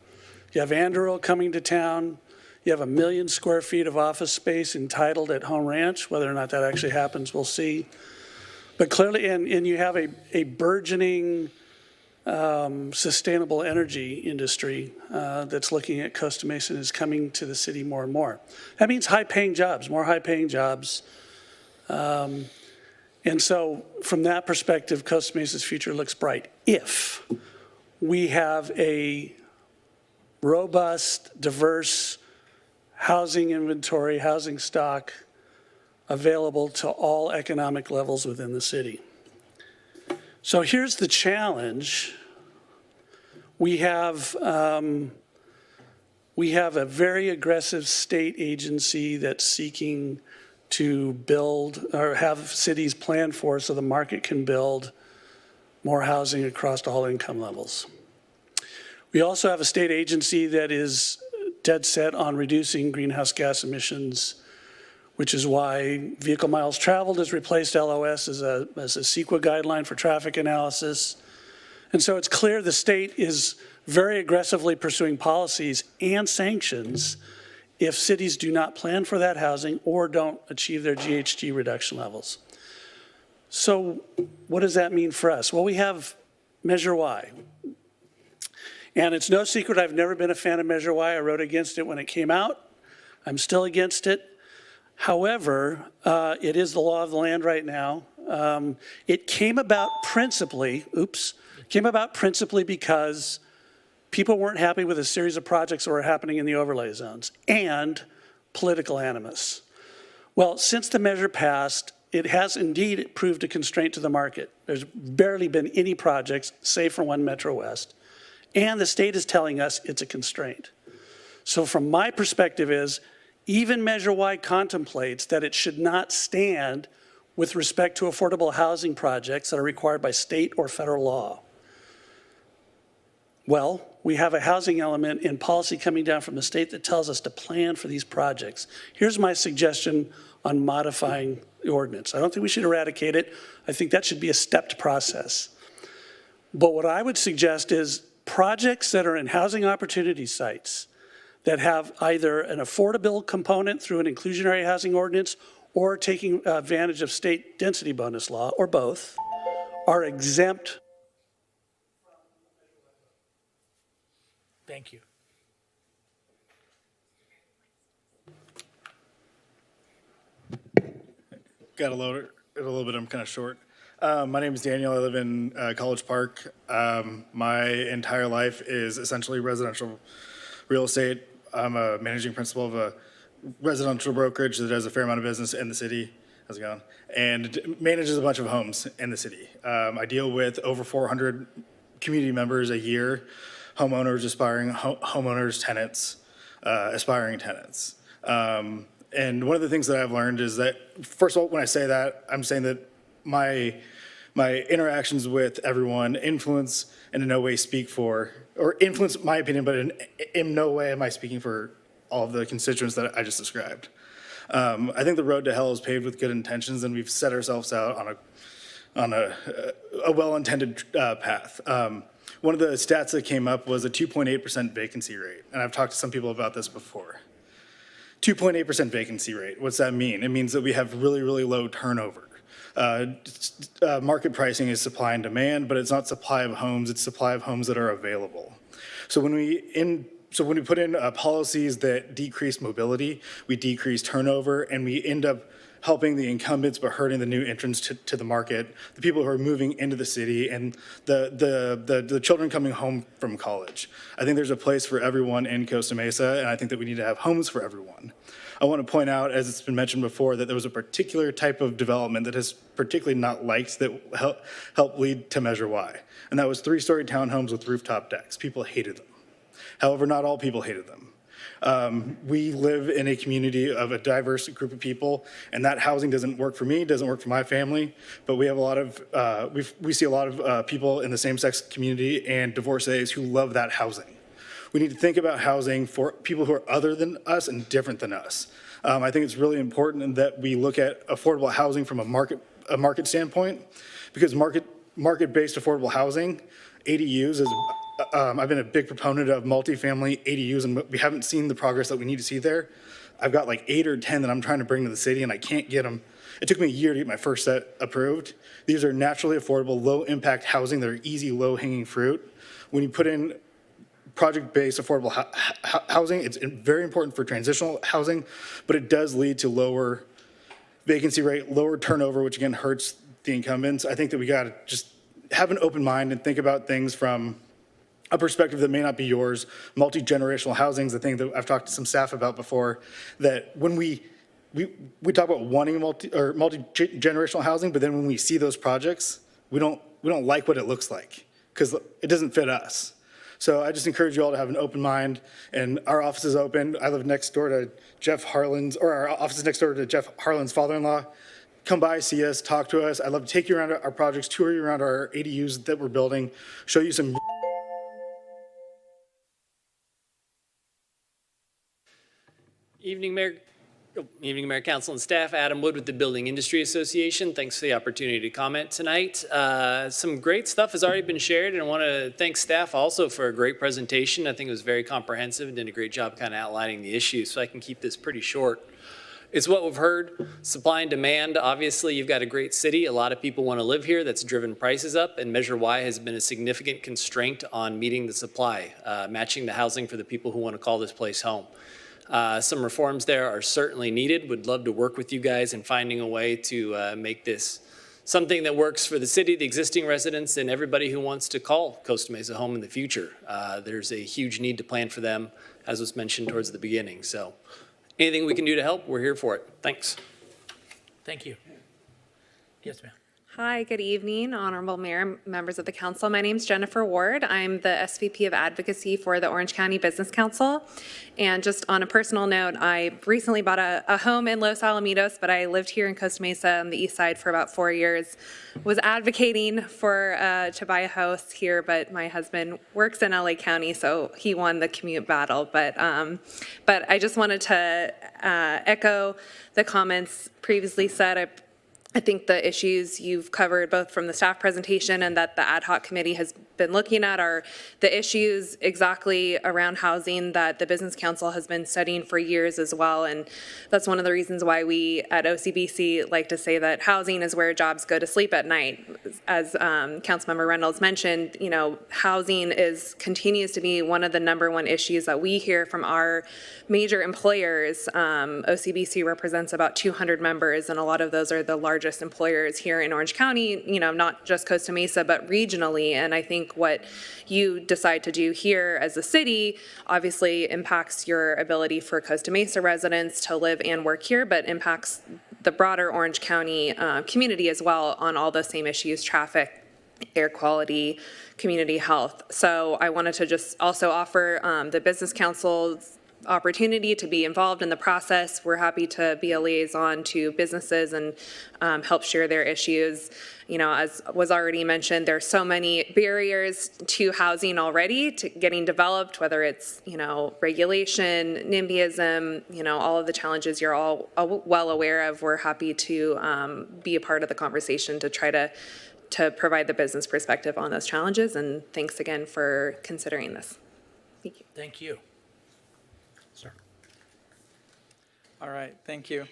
You have Anduril coming to town. You have 1 million square feet of office space entitled at Home Ranch. Whether or not that actually happens, we'll see. But clearly, and you have a burgeoning sustainable energy industry that's looking at Costa Mesa and is coming to the city more and more. That means high-paying jobs, more high-paying jobs. And so from that perspective, Costa Mesa's future looks bright if we have a robust, diverse housing inventory, housing stock available to all economic levels within the city. So here's the challenge. We have a very aggressive state agency that's seeking to build or have cities planned for so the market can build more housing across all income levels. We also have a state agency that is dead set on reducing greenhouse gas emissions, which is why vehicle miles traveled has replaced LOS as a CEQA guideline for traffic analysis. And so it's clear the state is very aggressively pursuing policies and sanctions if cities do not plan for that housing or don't achieve their GHG reduction levels. So what does that mean for us? Well, we have Measure Y. And it's no secret I've never been a fan of Measure Y. I wrote against it when it came out. I'm still against it. However, it is the law of the land right now. It came about principally because people weren't happy with a series of projects that were happening in the overlay zones and political animus. Well, since the measure passed, it has indeed proved a constraint to the market. There's barely been any projects, save for one Metro West. And the state is telling us it's a constraint. So from my perspective is, even Measure Y contemplates that it should not stand with respect to affordable housing projects that are required by state or federal law. Well, we have a housing element in policy coming down from the state that tells us to plan for these projects. Here's my suggestion on modifying the ordinance. I don't think we should eradicate it. I think that should be a stepped process. But what I would suggest is projects that are in housing opportunity sites that have either an affordable component through an inclusionary housing ordinance or taking advantage of state density bonus law, or both, are exempt. Thank you. Got a little bit, I'm kind of short. My name is Daniel. I live in College Park. My entire life is essentially residential real estate. I'm a managing principal of a residential brokerage that does a fair amount of business in the city. How's it going? And manages a bunch of homes in the city. I deal with over 400 community members a year, homeowners, aspiring homeowners, tenants, aspiring tenants. And one of the things that I've learned is that, first of all, when I say that, I'm saying that my interactions with everyone influence and in no way speak for, or influence my opinion, but in no way am I speaking for all of the constituents that I just described. I think the road to hell is paved with good intentions, and we've set ourselves out on a well-intended path. One of the stats that came up was a 2.8% vacancy rate, and I've talked to some people about this before. 2.8% vacancy rate, what's that mean? It means that we have really, really low turnover. Market pricing is supply and demand, but it's not supply of homes, it's supply of homes that are available. So when we put in policies that decrease mobility, we decrease turnover, and we end up helping the incumbents but hurting the new entrants to the market, the people who are moving into the city, and the children coming home from college. I think there's a place for everyone in Costa Mesa, and I think that we need to have homes for everyone. I want to point out, as it's been mentioned before, that there was a particular type of development that is particularly not liked that helped lead to Measure Y, and that was 3-story townhomes with rooftop decks. People hated them. However, not all people hated them. We live in a community of a diverse group of people, and that housing doesn't work for me, doesn't work for my family, but we have a lot of, we see a lot of people in the same-sex community and divorcees who love that housing. We need to think about housing for people who are other than us and different than us. I think it's really important that we look at affordable housing from a market standpoint, because market-based affordable housing, ADUs, is I've been a big proponent of multifamily ADUs, and we haven't seen the progress that we need to see there. I've got like 8 or 10 that I'm trying to bring to the city, and I can't get them. It took me a year to get my first set approved. These are naturally affordable, low-impact housing that are easy, low-hanging fruit. When you put in project-based affordable housing, it's very important for transitional housing, but it does lead to lower vacancy rate, lower turnover, which again hurts the incumbents. I think that we got to just have an open mind and think about things from a perspective that may not be yours. Multi-generational housing is the thing that I've talked to some staff about before, that when we talk about wanting multi-generational housing, but then when we see those projects, we don't like what it looks like because it doesn't fit us. So I just encourage you all to have an open mind, and our office is open. I live next door to Jeff Harlan's, or our office is next door to Jeff Harlan's father-in-law. Come by, see us, talk to us. I'd love to take you around our projects, tour you around our ADUs that we're building, show you some. Evening, Mayor, Council, and staff. Adam Wood with the Building Industry Association. Thanks for the opportunity to comment tonight. Some great stuff has already been shared, and I want to thank staff also for a great presentation. I think it was very comprehensive and did a great job kind of outlining the issues, so I can keep this pretty short. It's what we've heard, supply and demand. Obviously, you've got a great city. A lot of people want to live here. That's driven prices up, and Measure Y has been a significant constraint on meeting the supply, matching the housing for the people who want to call this place home. Some reforms there are certainly needed. Would love to work with you guys in finding a way to make this something that works for the city, the existing residents, and everybody who wants to call Costa Mesa home in the future. There's a huge need to plan for them, as was mentioned towards the beginning. So anything we can do to help, we're here for it. Thanks. Thank you. Yes, ma'am. Hi, good evening, Honorable Mayor, members of the council. My name is Jennifer Ward. I'm the SVP of Advocacy for the Orange County Business Council. And just on a personal note, I recently bought a home in Los Alamitos, but I lived here in Costa Mesa on the east side for about 4 years. Was advocating for to buy a house here, but my husband works in LA County, so he won the commute battle. But I just wanted to echo the comments previously said. I think the issues you've covered both from the staff presentation and that the ad hoc committee has been looking at are the issues exactly around housing that the Business Council has been studying for years as well. And that's one of the reasons why we at OCBC like to say that housing is where jobs go to sleep at night. As Councilmember Reynolds mentioned, you know, housing continues to be one of the #1 issues that we hear from our major employers. OCBC represents about 200 members, and a lot of those are the largest employers here in Orange County, you know, not just Costa Mesa, but regionally. And I think what you decide to do here as a city obviously impacts your ability for Costa Mesa residents to live and work here, but impacts the broader Orange County community as well on all the same issues: traffic, air quality, community health. So I wanted to just also offer the Business Council's opportunity to be involved in the process. We're happy to be a liaison to businesses and help share their issues. You know, as was already mentioned, there's so many barriers to housing already, to getting developed, whether it's, you know, regulation, NIMBYism, you know, all of the challenges you're all well aware of. We're happy to be a part of the conversation to try to provide the business perspective on those challenges. And thanks again for considering this. Thank you. Thank you. Sir. All right, thank you.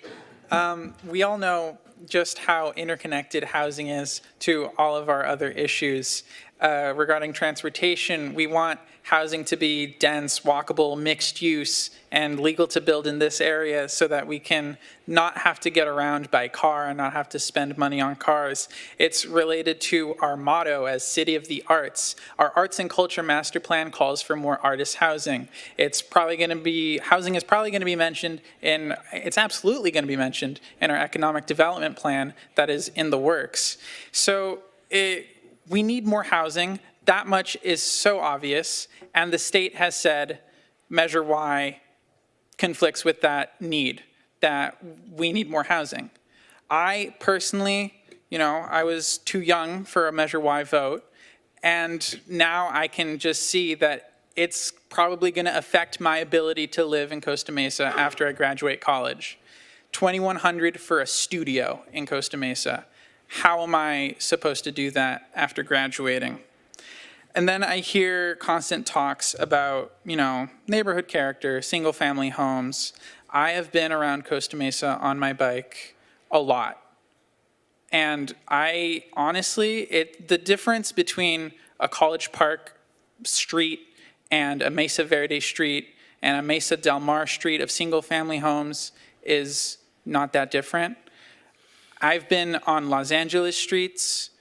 We all know just how interconnected housing is to all of our other issues. Regarding transportation, we want housing to be dense, walkable, mixed use, and legal to build in this area so that we can not have to get around by car and not have to spend money on cars. It's related to our motto as City of the Arts. Our Arts and Culture Master Plan calls for more artist housing. It's probably going to be, housing is probably going to be mentioned in, it's absolutely going to be mentioned in our Economic Development Plan that is in the works. So we need more housing. That much is so obvious, and the state has said Measure Y conflicts with that need, that we need more housing. I personally, you know, I was too young for a Measure Y vote, and now I can just see that it's probably going to affect my ability to live in Costa Mesa after I graduate college. $2,100 for a studio in Costa Mesa. How am I supposed to do that after graduating? And then I hear constant talks about, you know, neighborhood character, single-family homes. I have been around Costa Mesa on my bike a lot. And I honestly, the difference between a College Park street and a Mesa Verde street and a Mesa Del Mar street of single-family homes is not that different. I've been on Los Angeles streets.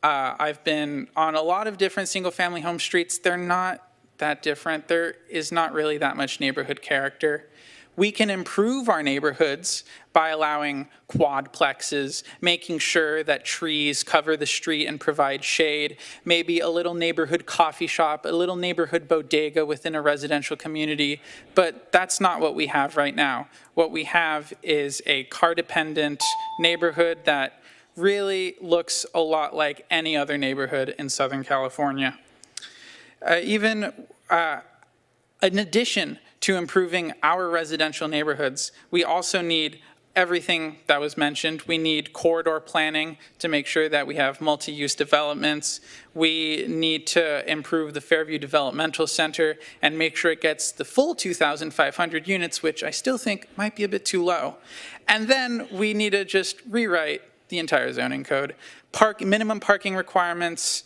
I've been on a lot of different single-family home streets. They're not that different. There is not really that much neighborhood character. We can improve our neighborhoods by allowing quadplexes, making sure that trees cover the street and provide shade, maybe a little neighborhood coffee shop, a little neighborhood bodega within a residential community, but that's not what we have right now. What we have is a car-dependent neighborhood that really looks a lot like any other neighborhood in Southern California. In addition to improving our residential neighborhoods, we also need everything that was mentioned. We need corridor planning to make sure that we have multi-use developments. We need to improve the Fairview Developmental Center and make sure it gets the full 2,500 units, which I still think might be a bit too low. And then we need to just rewrite the entire zoning code. Minimum parking requirements,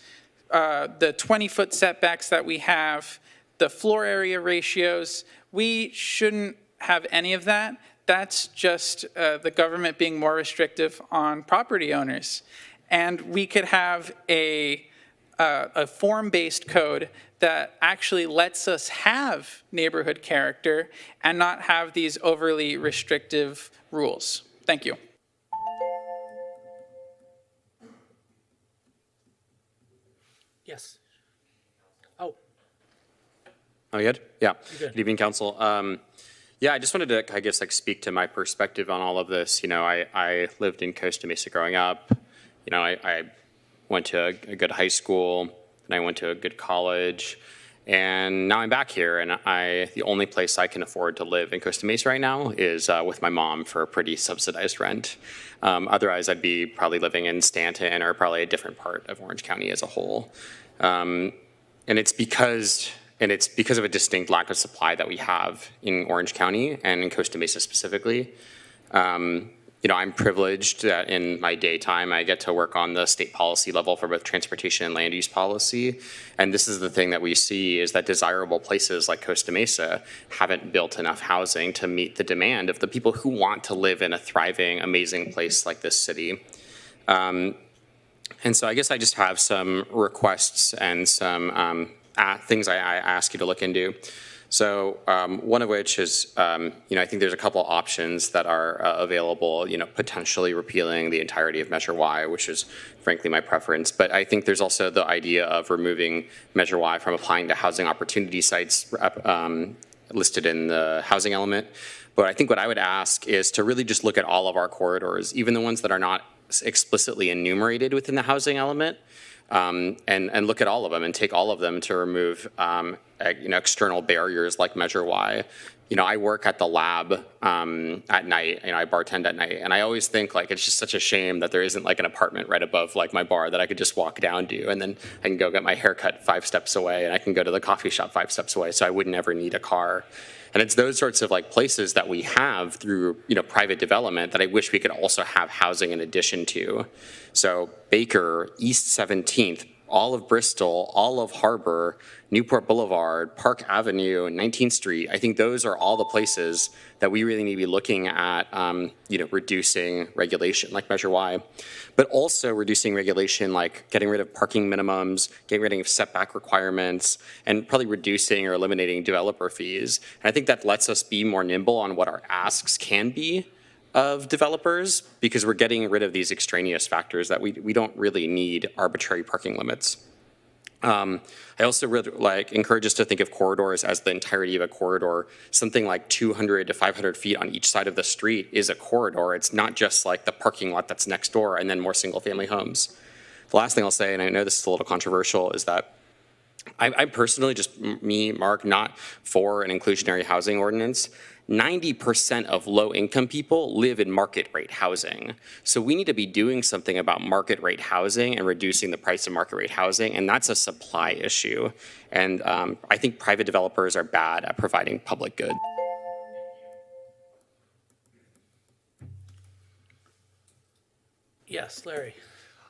the 20-foot setbacks that we have, the floor area ratios. We shouldn't have any of that. That's just the government being more restrictive on property owners. And we could have a form-based code that actually lets us have neighborhood character and not have these overly restrictive rules. Thank you. Yes. Oh. Oh, you good? Yeah. Good. Good evening, Council. Yeah, I just wanted to, I guess, like speak to my perspective on all of this. You know, I lived in Costa Mesa growing up. You know, I went to a good high school, and I went to a good college, and now I'm back here, and the only place I can afford to live in Costa Mesa right now is with my mom for a pretty subsidized rent. Otherwise, I'd be probably living in Stanton or probably a different part of Orange County as a whole. And it's because of a distinct lack of supply that we have in Orange County and in Costa Mesa specifically. You know, I'm privileged that in my daytime I get to work on the state policy level for both transportation and land use policy. And this is the thing that we see is that desirable places like Costa Mesa haven't built enough housing to meet the demand of the people who want to live in a thriving, amazing place like this city. And so I guess I just have some requests and some things I ask you to look into. So one of which is, I think there's a couple options that are available, potentially repealing the entirety of Measure Y, which is frankly my preference. But I think there's also the idea of removing Measure Y from applying to housing opportunity sites listed in the housing element. But I think what I would ask is to really just look at all of our corridors, even the ones that are not explicitly enumerated within the housing element, and look at all of them and take all of them to remove external barriers like Measure Y. I work at the lab at night, I bartend at night, and I always think like it's just such a shame that there isn't like an apartment right above like my bar that I could just walk down to, and then I can go get my haircut 5 steps away, and I can go to the coffee shop 5 steps away, so I wouldn't ever need a car. And it's those sorts of like places that we have through private development that I wish we could also have housing in addition to. So Baker, East 17th, all of Bristol, all of Harbor, Newport Boulevard, Park Avenue, and 19th Street. I think those are all the places that we really need to be looking at, reducing regulation like Measure Y, but also reducing regulation like getting rid of parking minimums, getting rid of setback requirements, and probably reducing or eliminating developer fees. And I think that lets us be more nimble on what our asks can be of developers, because we're getting rid of these extraneous factors that we don't really need arbitrary parking limits. I also really encourage us to think of corridors as the entirety of a corridor. Something like 200 to 500 feet on each side of the street is a corridor. It's not just like the parking lot that's next door and then more single family homes. The last thing I'll say, and I know this is a little controversial, is that I personally, just me, Mark, not for an inclusionary housing ordinance. 90% of low-income people live in market rate housing. So we need to be doing something about market rate housing and reducing the price of market rate housing, and that's a supply issue. And I think private developers are bad at providing public good. Yes, Larry.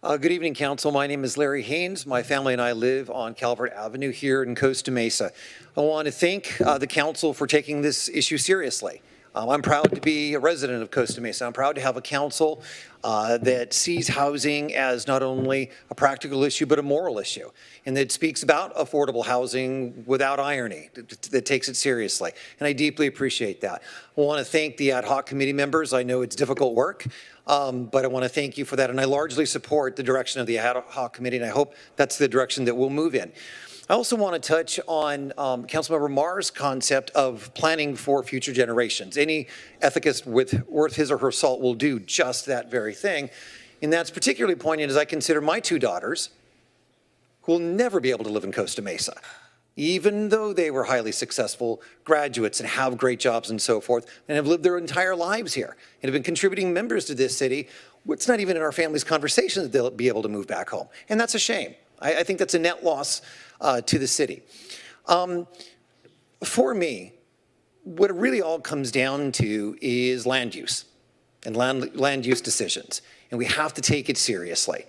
Good evening, Council. My name is Larry Haynes. My family and I live on Calvert Avenue here in Costa Mesa. I want to thank the Council for taking this issue seriously. I'm proud to be a resident of Costa Mesa. I'm proud to have a council that sees housing as not only a practical issue, but a moral issue, and that speaks about affordable housing without irony, that takes it seriously. And I deeply appreciate that. I want to thank the ad hoc committee members. I know it's difficult work, but I want to thank you for that. And I largely support the direction of the ad hoc committee, and I hope that's the direction that we'll move in. I also want to touch on Councilmember Marr's concept of planning for future generations. Any ethicist worth his or her salt will do just that very thing. And that's particularly poignant as I consider my 2 daughters who will never be able to live in Costa Mesa, even though they were highly successful graduates and have great jobs and so forth, and have lived their entire lives here and have been contributing members to this city. It's not even in our family's conversation that they'll be able to move back home. And that's a shame. I think that's a net loss to the city. For me, what it really all comes down to is land use and land use decisions. And we have to take it seriously.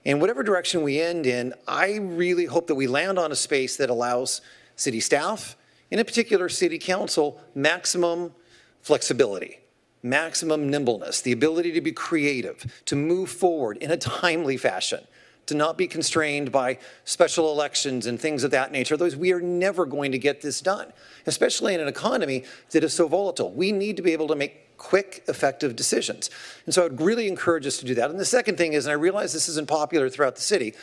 And whatever direction we end in, I really hope that we land on a space that allows city staff, and in particular city council, maximum flexibility, maximum nimbleness, the ability to be creative, to move forward in a timely fashion, to not be constrained by special elections and things of that nature. Otherwise, we are never going to get this done, especially in an economy that is so volatile. We need to be able to make quick, effective decisions. And so I would really encourage us to do that. And the second thing is, and I realize this isn't popular throughout the city,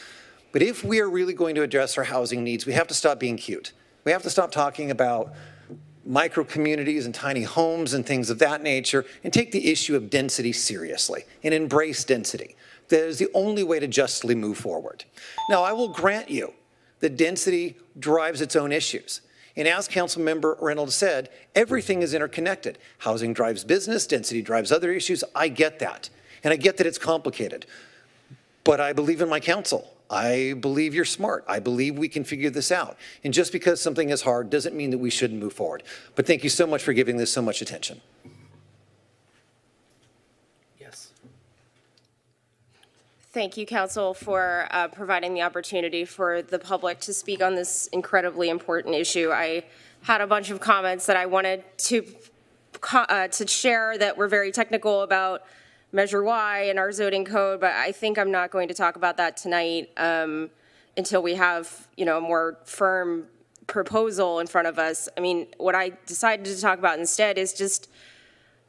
but if we are really going to address our housing needs, we have to stop being cute. We have to stop talking about micro communities and tiny homes and things of that nature, and take the issue of density seriously and embrace density. That is the only way to justly move forward. Now, I will grant you that density drives its own issues. And as Councilmember Reynolds said, everything is interconnected. Housing drives business, density drives other issues. I get that. And I get that it's complicated. But I believe in my council. I believe you're smart. I believe we can figure this out. And just because something is hard doesn't mean that we shouldn't move forward. But thank you so much for giving this so much attention. Yes. Thank you, Council, for providing the opportunity for the public to speak on this incredibly important issue. I had a bunch of comments that I wanted to share that were very technical about Measure Y and our zoning code, but I think I'm not going to talk about that tonight until we have, a more firm proposal in front of us, I mean, what I decided to talk about instead is just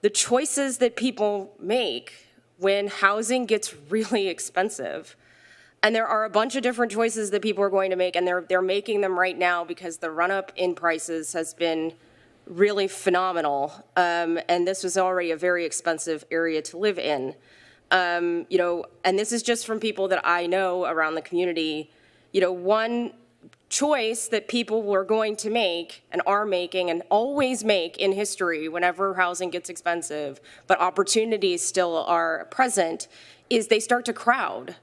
the choices that people make when housing gets really expensive. And there are a bunch of different choices that people are going to make, and they're making them right now because the run-up in prices has been really phenomenal. And this was already a very expensive area to live in. You know, and this is just from people that I know around the community. You know, one choice that people were going to make and are making and always make in history whenever housing gets expensive, but opportunities still are present, is they start to crowd.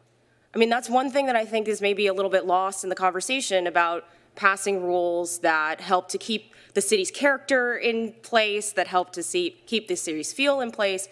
I mean, that's one thing that I think is maybe a little bit lost in the conversation about passing rules that help to keep the city's character in place, that help to keep the city's feel in place,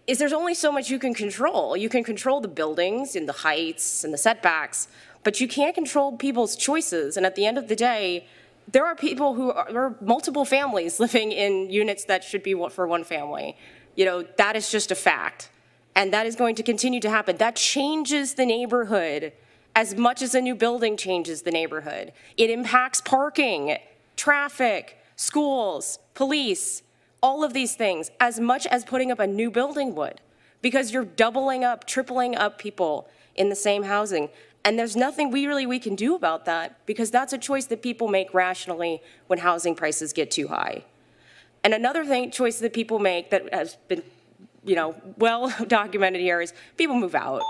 is there's only so much you can control. You can control the buildings and the heights and the setbacks, but you can't control people's choices. And at the end of the day, there are people there are multiple families living in units that should be for one family. You know, that is just a fact. And that is going to continue to happen. That changes the neighborhood as much as a new building changes the neighborhood. It impacts parking, traffic, schools, police, all of these things, as much as putting up a new building would, because you're doubling up, tripling up people in the same housing. And there's nothing we can do about that, because that's a choice that people make rationally when housing prices get too high. And another choice that people make that has been, you know, well documented here is people move out.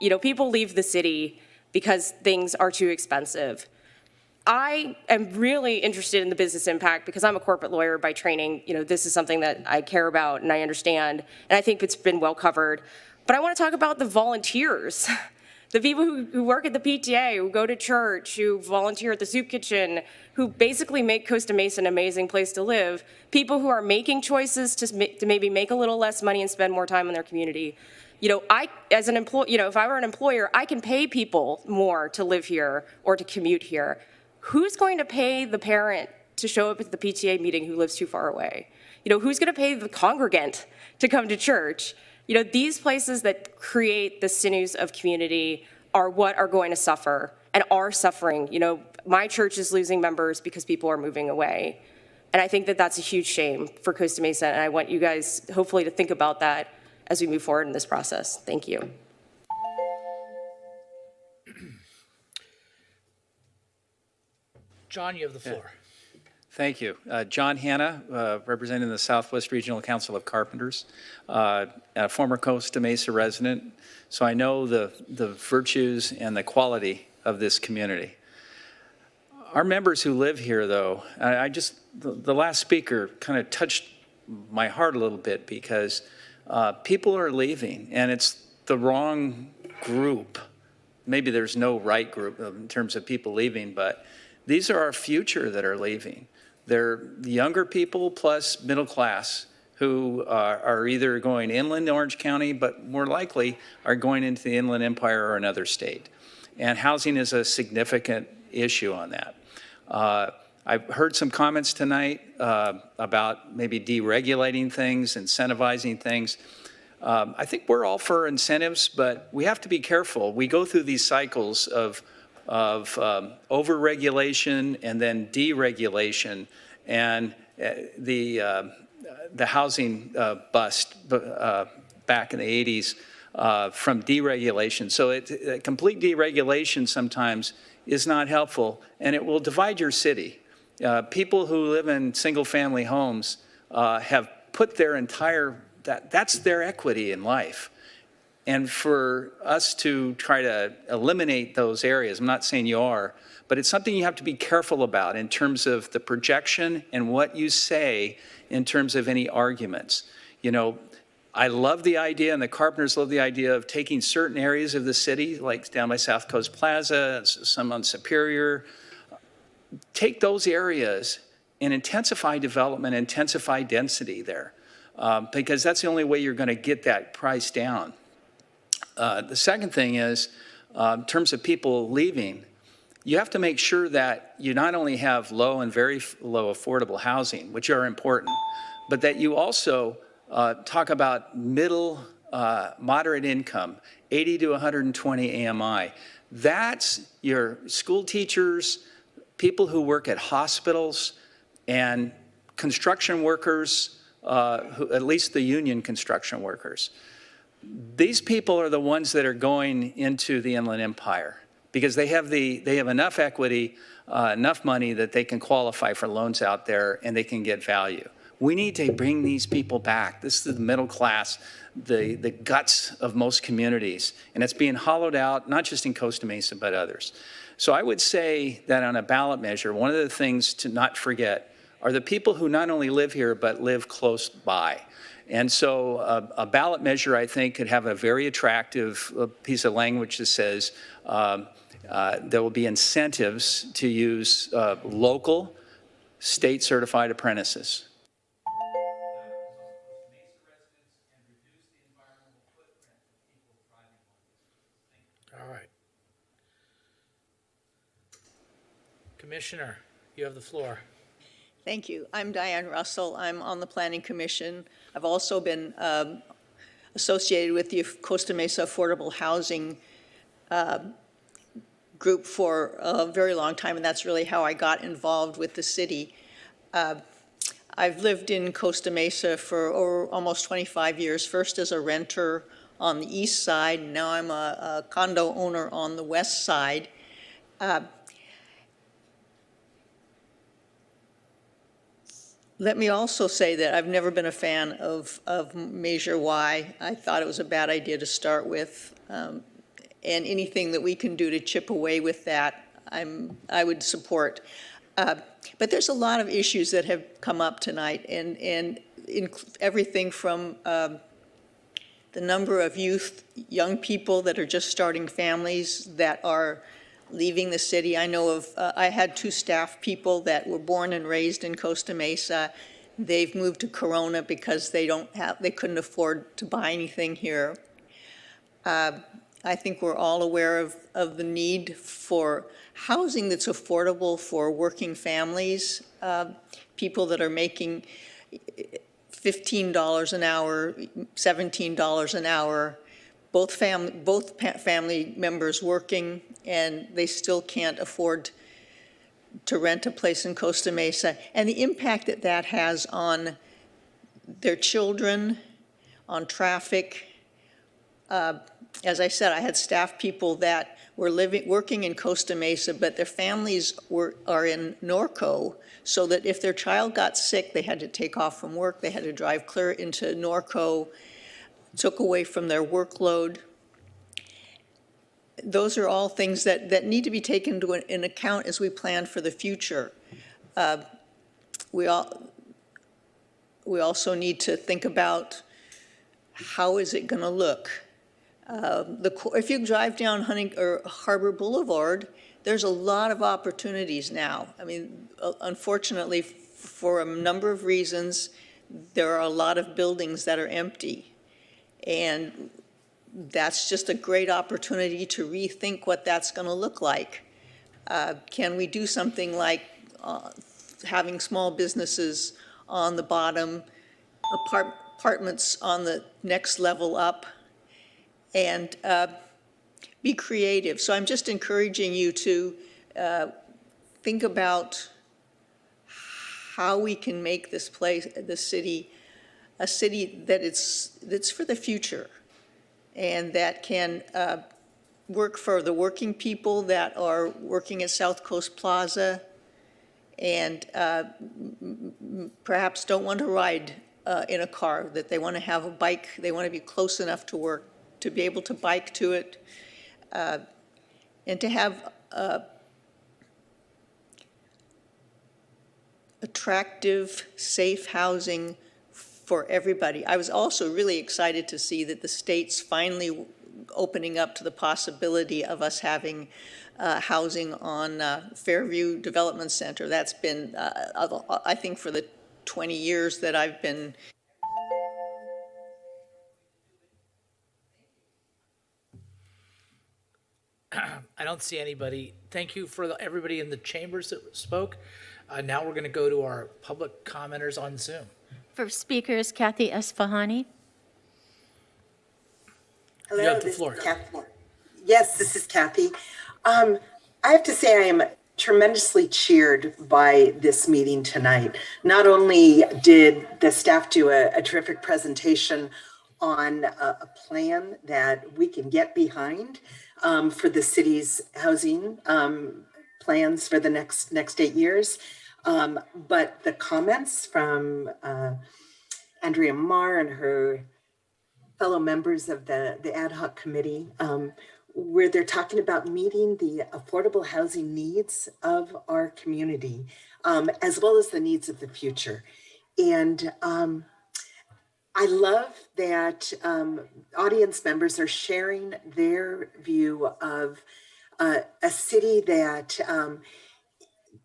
You know, people leave the city because things are too expensive. I am really interested in the business impact because I'm a corporate lawyer by training. You know, this is something that I care about and I understand, and I think it's been well covered. But I want to talk about the volunteers, the people who work at the PTA, who go to church, who volunteer at the soup kitchen, who basically make Costa Mesa an amazing place to live, people who are making choices to maybe make a little less money and spend more time in their community. You know, as an employee, you know, if I were an employer, I can pay people more to live here or to commute here. Who's going to pay the parent to show up at the PTA meeting who lives too far away? You know, who's going to pay the congregant to come to church? You know, these places that create the sinews of community are what are going to suffer and are suffering. You know, my church is losing members because people are moving away. And I think that that's a huge shame for Costa Mesa, and I want you guys hopefully to think about that as we move forward in this process. Thank you. John, you have the floor. Thank you. John Hanna, representing the Southwest Regional Council of Carpenters, a former Costa Mesa resident, so I know the virtues and the quality of this community. Our members who live here, though, the last speaker kind of touched my heart a little bit, because people are leaving, and it's the wrong group. Maybe there's no right group in terms of people leaving, but these are our future that are leaving. They're the younger people plus middle class who are either going inland Orange County, but more likely are going into the Inland Empire or another state. And housing is a significant issue on that. I've heard some comments tonight about maybe deregulating things, incentivizing things. I think we're all for incentives, but we have to be careful. We go through these cycles of over-regulation and then deregulation, and the housing bust back in the 80s from deregulation. So complete deregulation sometimes is not helpful, and it will divide your city. People who live in single-family homes have put their that's their equity in life. And for us to try to eliminate those areas, I'm not saying you are, but it's something you have to be careful about in terms of the projection and what you say in terms of any arguments. You know, I love the idea, and the Carpenters love the idea of taking certain areas of the city, like down by South Coast Plaza, some on Superior. Take those areas and intensify development, intensify density there, because that's the only way you're going to get that price down. The second thing is, in terms of people leaving, you have to make sure that you not only have low and very low affordable housing, which are important, but that you also talk about middle, moderate income, 80 to 120 AMI. That's your school teachers, people who work at hospitals and construction workers, at least the union construction workers. These people are the ones that are going into the Inland Empire because they have enough equity, enough money that they can qualify for loans out there and they can get value. We need to bring these people back. This is the middle class, the guts of most communities, and it's being hollowed out, not just in Costa Mesa, but others. So I would say that on a ballot measure, one of the things to not forget are the people who not only live here, but live close by. And so a ballot measure, I think, could have a very attractive piece of language that says there will be incentives to use local, state-certified apprentices. All right. Commissioner, you have the floor. Thank you. I'm Diane Russell. I'm on the Planning Commission. I've also been associated with the Costa Mesa Affordable Housing group for a very long time, and that's really how I got involved with the city. I've lived in Costa Mesa for almost 25 years, first as a renter on the east side. Now I'm a condo owner on the west side. Let me also say that I've never been a fan of Measure Y. I thought it was a bad idea to start with. And anything that we can do to chip away with that, I would support. But there's a lot of issues that have come up tonight, and everything from the number of young people that are just starting families that are leaving the city. I know of, I had 2 staff people that were born and raised in Costa Mesa. They've moved to Corona because they couldn't afford to buy anything here. I think we're all aware of the need for housing that's affordable for working families, people that are making $15 an hour, $17 an hour, both family members working, and they still can't afford to rent a place in Costa Mesa, and the impact that that has on their children, on traffic. As I said, I had staff people that were working in Costa Mesa, but their families are in Norco, so that if their child got sick, they had to take off from work, they had to drive clear into Norco, took away from their workload. Those are all things that need to be taken into an account as we plan for the future. We also need to think about how is it going to look. If you drive down Harbor Boulevard, there's a lot of opportunities now. I mean, unfortunately, for a number of reasons, there are a lot of buildings that are empty. And that's just a great opportunity to rethink what that's going to look like. Can we do something like having small businesses on the bottom, apartments on the next level up, and be creative? So I'm just encouraging you to think about how we can make this place, the city, a city that's for the future, and that can work for the working people that are working at South Coast Plaza and perhaps don't want to ride in a car, that they want to have a bike, they want to be close enough to work to be able to bike to it, and to have attractive, safe housing for everybody. I was also really excited to see that the state's finally opening up to the possibility of us having housing on Fairview Development Center. That's been, I think, for the 20 years that I've been. I don't see anybody. Thank you for everybody in the chambers that spoke. Now we're going to go to our public commenters on Zoom. First speaker is Kathy Esfahani. Hello, this is Kathy. Yes, this is Kathy. I have to say I am tremendously cheered by this meeting tonight. Not only did the staff do a terrific presentation on a plan that we can get behind for the city's housing plans for the next 8 years, but the comments from Andrea Marr and her fellow members of the ad hoc committee, where they're talking about meeting the affordable housing needs of our community, as well as the needs of the future. And I love that audience members are sharing their view of a city that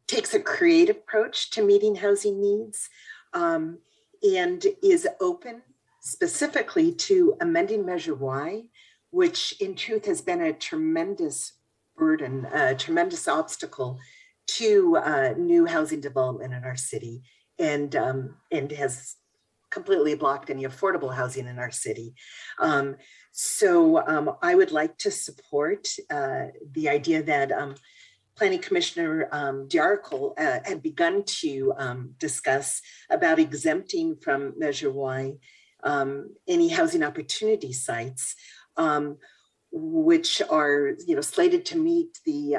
takes a creative approach to meeting housing needs and is open specifically to amending Measure Y, which in truth has been a tremendous burden, a tremendous obstacle to new housing development in our city, and has completely blocked any affordable housing in our city. So I would like to support the idea that Planning Commissioner D'Arcol had begun to discuss about exempting from Measure Y any housing opportunity sites, which are slated to meet the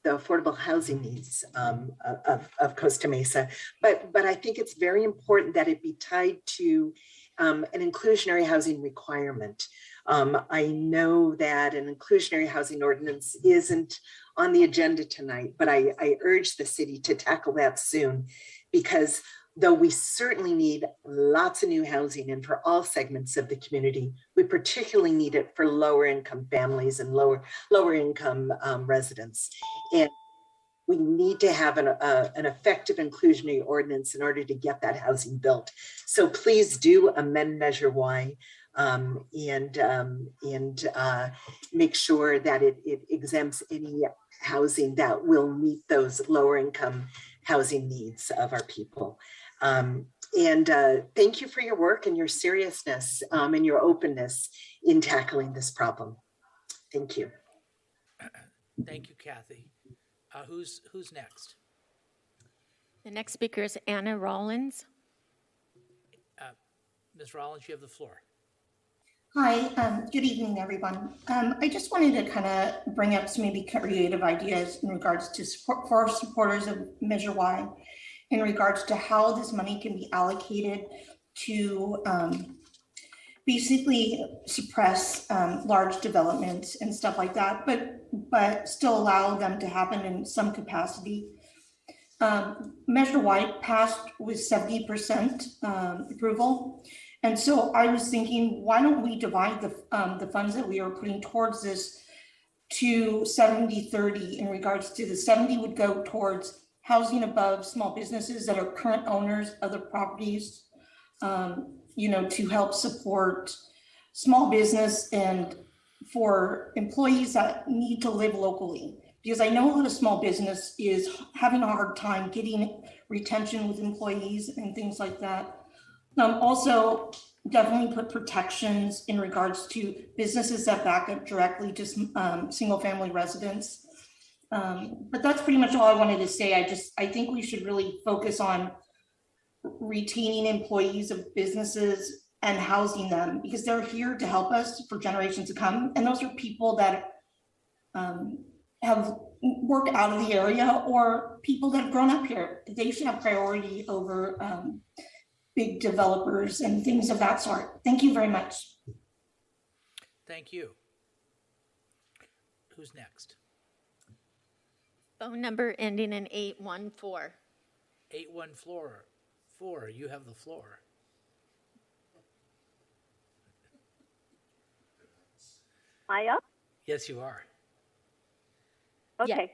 affordable housing needs of Costa Mesa. But I think it's very important that it be tied to an inclusionary housing requirement. I know that an inclusionary housing ordinance isn't on the agenda tonight, but I urge the city to tackle that soon, because though we certainly need lots of new housing and for all segments of the community, we particularly need it for lower income families and lower income residents. And we need to have an effective inclusionary ordinance in order to get that housing built. So please do amend Measure Y and make sure that it exempts any housing that will meet those lower income housing needs of our people. Thank you for your work and your seriousness and your openness in tackling this problem. Thank you. Thank you, Kathy. Who's next? The next speaker is Anna Rollins. Ms. Rollins, you have the floor. Hi, good evening, everyone. I just wanted to kind of bring up some maybe creative ideas in regards to support for supporters of Measure Y, in regards to how this money can be allocated to basically suppress large developments and stuff like that, but still allow them to happen in some capacity. Measure Y passed with 70% approval. And so I was thinking, why don't we divide the funds that we are putting towards this to 70-30, in regards to the 70 would go towards housing above small businesses that are current owners of the properties, to help support small business and for employees that need to live locally. Because I know that a small business is having a hard time getting retention with employees and things like that. Also, definitely put protections in regards to businesses that back up directly to single family residents. But that's pretty much all I wanted to say. I think we should really focus on retaining employees of businesses and housing them, because they're here to help us for generations to come. And those are people that have worked out of the area or people that have grown up here. They should have priority over big developers and things of that sort. Thank you very much. Thank you. Who's next? Phone number ending in 814. 814, you have the floor. Am I up? Yes, you are. Okay.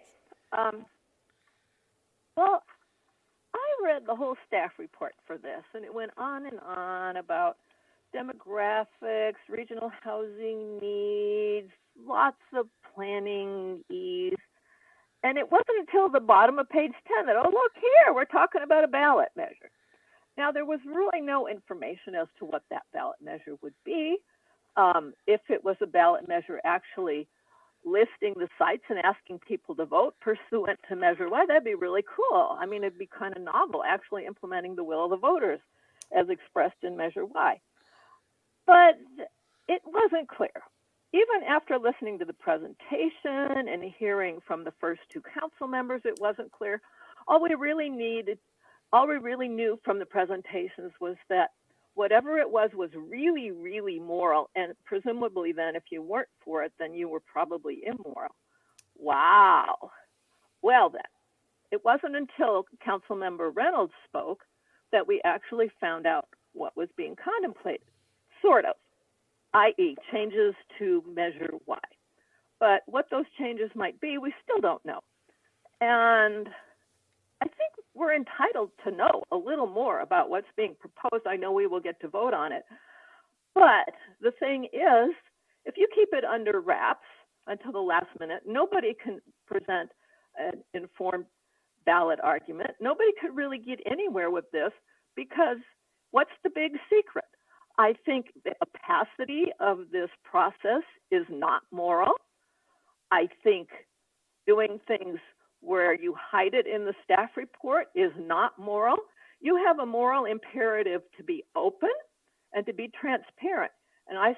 Yes. Well, I read the whole staff report for this, and it went on and on about demographics, regional housing needs, lots of planning ease. And it wasn't until the bottom of page 10 that, oh, look here, we're talking about a ballot measure. Now, there was really no information as to what that ballot measure would be, if it was a ballot measure actually listing the sites and asking people to vote pursuant to Measure Y, that'd be really cool. I mean, it'd be kind of novel, actually implementing the will of the voters as expressed in Measure Y. But it wasn't clear. Even after listening to the presentation and hearing from the first two council members, it wasn't clear. All we really knew from the presentations was that whatever it was really, really moral, and presumably then if you weren't for it, then you were probably immoral. Wow. Well then, it wasn't until Councilmember Reynolds spoke that we actually found out what was being contemplated, sort of, i.e. changes to Measure Y. But what those changes might be, we still don't know. And I think we're entitled to know a little more about what's being proposed. I know we will get to vote on it. But the thing is, if you keep it under wraps until the last minute, nobody can present an informed ballot argument. Nobody could really get anywhere with this because what's the big secret? I think the opacity of this process is not moral. I think doing things where you hide it in the staff report is not moral. You have a moral imperative to be open and to be transparent. And I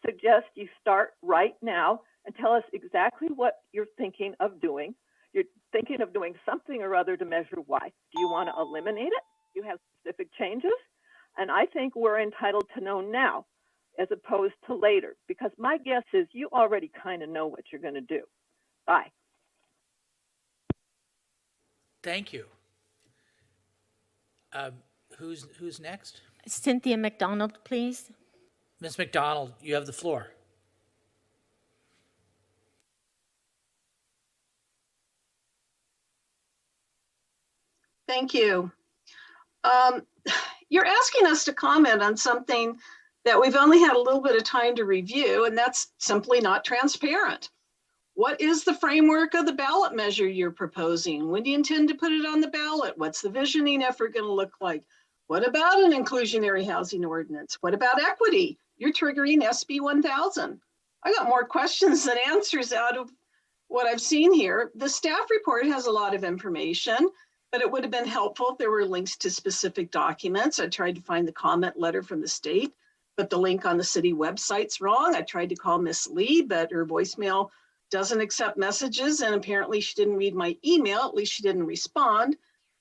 suggest you start right now and tell us exactly what you're thinking of doing. You're thinking of doing something or other to Measure Y. Do you want to eliminate it? Do you have specific changes? And I think we're entitled to know now as opposed to later, because my guess is you already kind of know what you're going to do. Bye. Thank you. Who's next? Cynthia McDonald, please. Ms. McDonald, you have the floor. Thank you. You're asking us to comment on something that we've only had a little bit of time to review, and that's simply not transparent. What is the framework of the ballot measure you're proposing? When do you intend to put it on the ballot? What's the visioning effort going to look like? What about an inclusionary housing ordinance? What about equity? You're triggering SB 1000. I got more questions than answers out of what I've seen here. The staff report has a lot of information, but it would have been helpful if there were links to specific documents. I tried to find the comment letter from the state, but the link on the city website's wrong. I tried to call Miss Lee, but her voicemail doesn't accept messages, and apparently she didn't read my email. At least she didn't respond.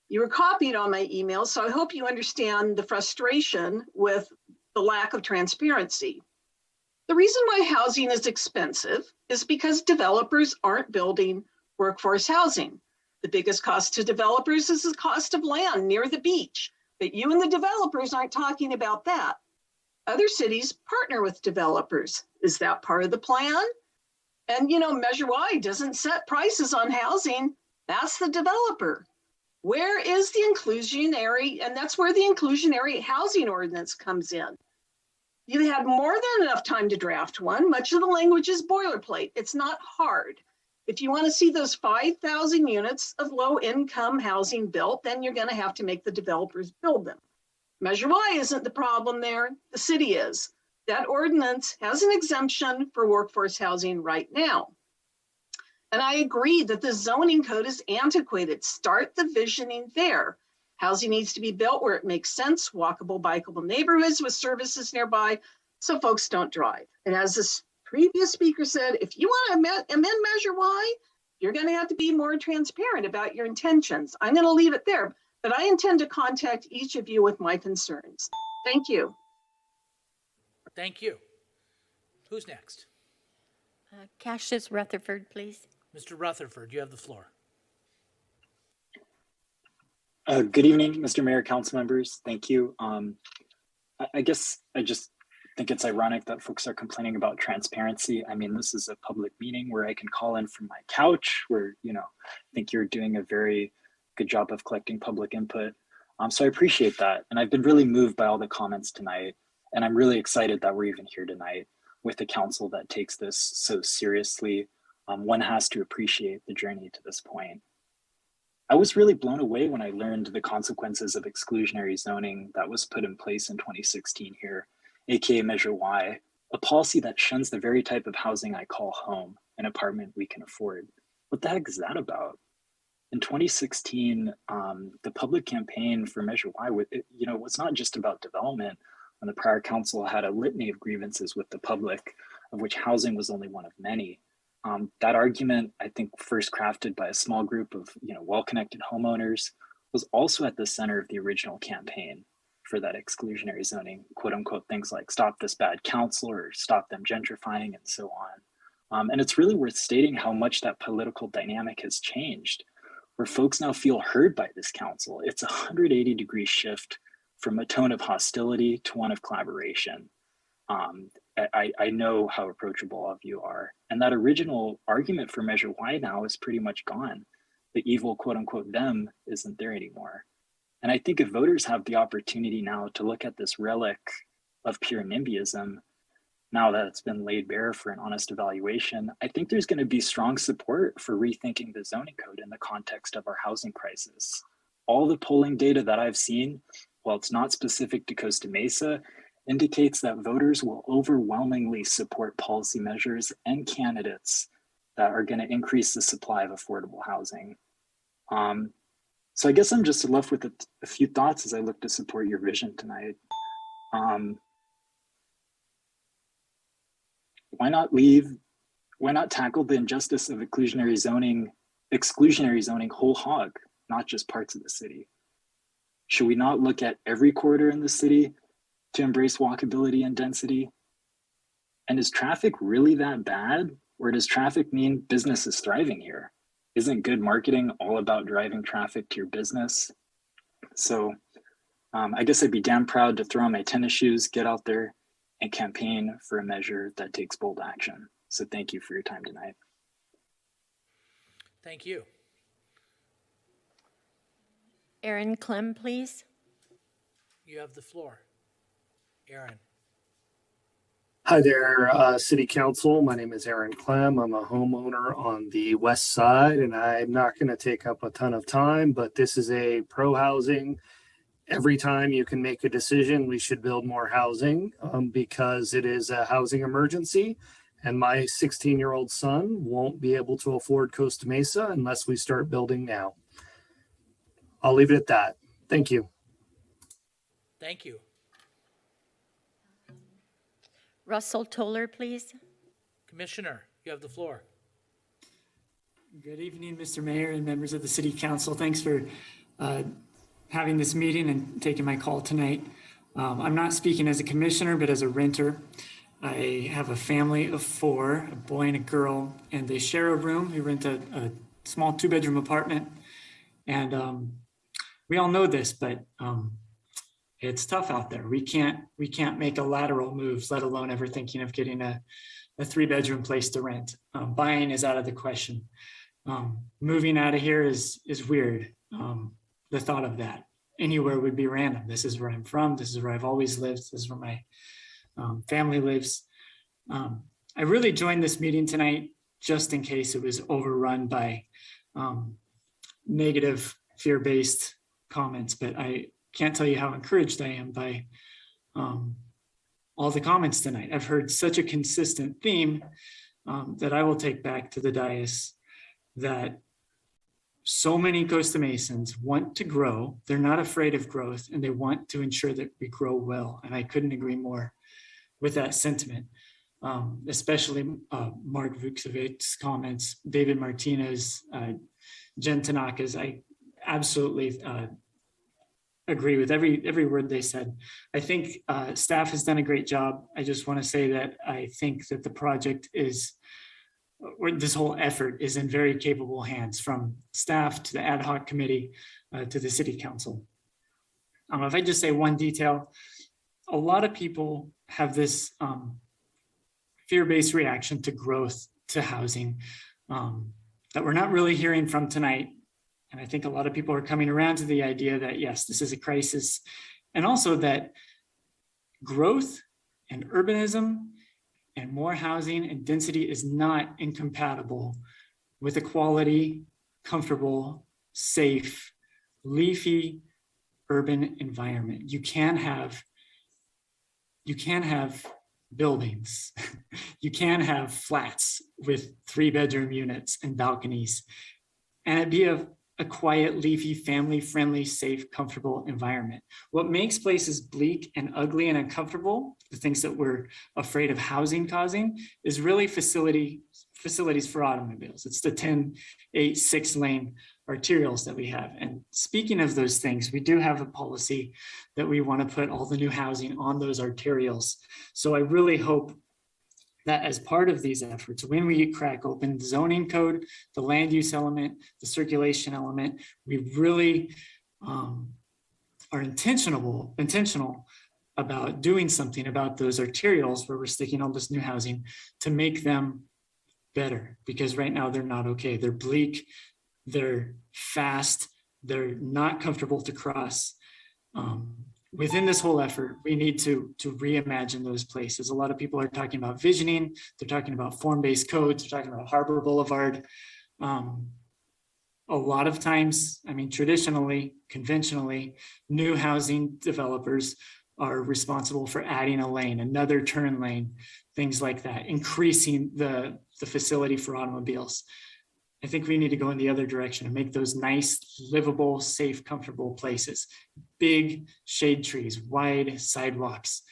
You were copied on my email, so I hope you understand the frustration with the lack of transparency. The reason why housing is expensive is because developers aren't building workforce housing. The biggest cost to developers is the cost of land near the beach, but you and the developers aren't talking about that. Other cities partner with developers. Is that part of the plan? And Measure Y doesn't set prices on housing. That's the developer. Where is the inclusionary? And that's where the inclusionary housing ordinance comes in. You had more than enough time to draft one. Much of the language is boilerplate. It's not hard. If you want to see those 5,000 units of low-income housing built, then you're going to have to make the developers build them. Measure Y isn't the problem there. The city is. That ordinance has an exemption for workforce housing right now. And I agree that the zoning code is antiquated. Start the visioning there. Housing needs to be built where it makes sense, walkable, bikeable neighborhoods with services nearby so folks don't drive. And as this previous speaker said, if you want to amend Measure Y, you're going to have to be more transparent about your intentions. I'm going to leave it there, but I intend to contact each of you with my concerns. Thank you. Thank you. Who's next? Cassius Rutherford, please. Mr. Rutherford, you have the floor. Good evening, Mr. Mayor, council members. Thank you. I guess I just think it's ironic that folks are complaining about transparency. I mean, this is a public meeting where I can call in from my couch where, I think you're doing a very good job of collecting public input. So I appreciate that. And I've been really moved by all the comments tonight. And I'm really excited that we're even here tonight with a council that takes this so seriously. One has to appreciate the journey to this point. I was really blown away when I learned the consequences of exclusionary zoning that was put in place in 2016 here, aka Measure Y, a policy that shuns the very type of housing I call home. an apartment we can afford. What the heck is that about? In 2016, the public campaign for Measure Y, was not just about development. And the prior council had a litany of grievances with the public, of which housing was only one of many. That argument, I think, first crafted by a small group of well-connected homeowners, was also at the center of the original campaign for that exclusionary zoning, quote unquote, things like stop this bad council or stop them gentrifying and so on. And it's really worth stating how much that political dynamic has changed, where folks now feel heard by this council. It's a 180-degree shift from a tone of hostility to one of collaboration. I know how approachable all of you are. And that original argument for Measure Y now is pretty much gone. The evil, quote unquote, them isn't there anymore. And I think if voters have the opportunity now to look at this relic of pure NIMBYism, now that it's been laid bare for an honest evaluation, I think there's going to be strong support for rethinking the zoning code in the context of our housing crisis. All the polling data that I've seen, while it's not specific to Costa Mesa, indicates that voters will overwhelmingly support policy measures and candidates that are going to increase the supply of affordable housing. So I guess I'm just left with a few thoughts as I look to support your vision tonight. Why not tackle the injustice of exclusionary zoning whole hog, not just parts of the city? Should we not look at every corridor in the city to embrace walkability and density? And is traffic really that bad? Or does traffic mean business is thriving here? Isn't good marketing all about driving traffic to your business? So I guess I'd be damn proud to throw on my tennis shoes, get out there and campaign for a measure that takes bold action. So thank you for your time tonight. Thank you. Aaron Clem, please. You have the floor. Aaron. Hi there, City Council. My name is Aaron Clem. I'm a homeowner on the west side, and I'm not going to take up a ton of time, but this is a pro-housing. Every time you can make a decision, we should build more housing because it is a housing emergency, and my 16-year-old son won't be able to afford Costa Mesa unless we start building now. I'll leave it at that. Thank you. Thank you. Russell Toller, please. Commissioner, you have the floor. Good evening, Mr. Mayor and members of the City Council. Thanks for having this meeting and taking my call tonight. I'm not speaking as a commissioner, but as a renter. I have a family of 4, a boy and a girl, and they share a room. We rent a small 2-bedroom apartment. And we all know this, but it's tough out there. We can't make a lateral moves, let alone ever thinking of getting a 3-bedroom place to rent. Buying is out of the question. Moving out of here is weird. The thought of that anywhere would be random. This is where I'm from. This is where I've always lived. This is where my family lives. I really joined this meeting tonight just in case it was overrun by negative, fear-based comments, but I can't tell you how encouraged I am by all the comments tonight. I've heard such a consistent theme that I will take back to the dais, that so many Costa Mesans want to grow. They're not afraid of growth, and they want to ensure that we grow well. And I couldn't agree more with that sentiment, especially Mark Vucevic's comments, David Martinez, Jen Tanaka's. I absolutely agree with every word they said. I think staff has done a great job. I just want to say that I think that the project is, or this whole effort is in very capable hands, from staff to the ad hoc committee to the city council. If I just say one detail, a lot of people have this fear-based reaction to growth, to housing, that we're not really hearing from tonight. And I think a lot of people are coming around to the idea that, yes, this is a crisis, and also that growth and urbanism and more housing and density is not incompatible with a quality, comfortable, safe, leafy urban environment. You can have buildings. You can have flats with 3-bedroom units and balconies, and it'd be a quiet, leafy, family-friendly, safe, comfortable environment. What makes places bleak and ugly and uncomfortable, the things that we're afraid of housing causing, is really facilities for automobiles. It's the 10, 8, 6-lane arterials that we have. And speaking of those things, we do have a policy that we want to put all the new housing on those arterials. So I really hope that as part of these efforts, when we crack open the zoning code, the land use element, the circulation element, we really are intentional about doing something about those arterials where we're sticking all this new housing to make them better, because right now they're not okay. They're bleak, they're fast, they're not comfortable to cross. Within this whole effort, we need to reimagine those places. A lot of people are talking about visioning, they're talking about form-based codes, they're talking about Harbor Boulevard. A lot of times, I mean, traditionally, conventionally, new housing developers are responsible for adding a lane, another turn lane, things like that, increasing the facility for automobiles. I think we need to go in the other direction and make those nice, livable, safe, comfortable places. Big shade trees, wide sidewalks,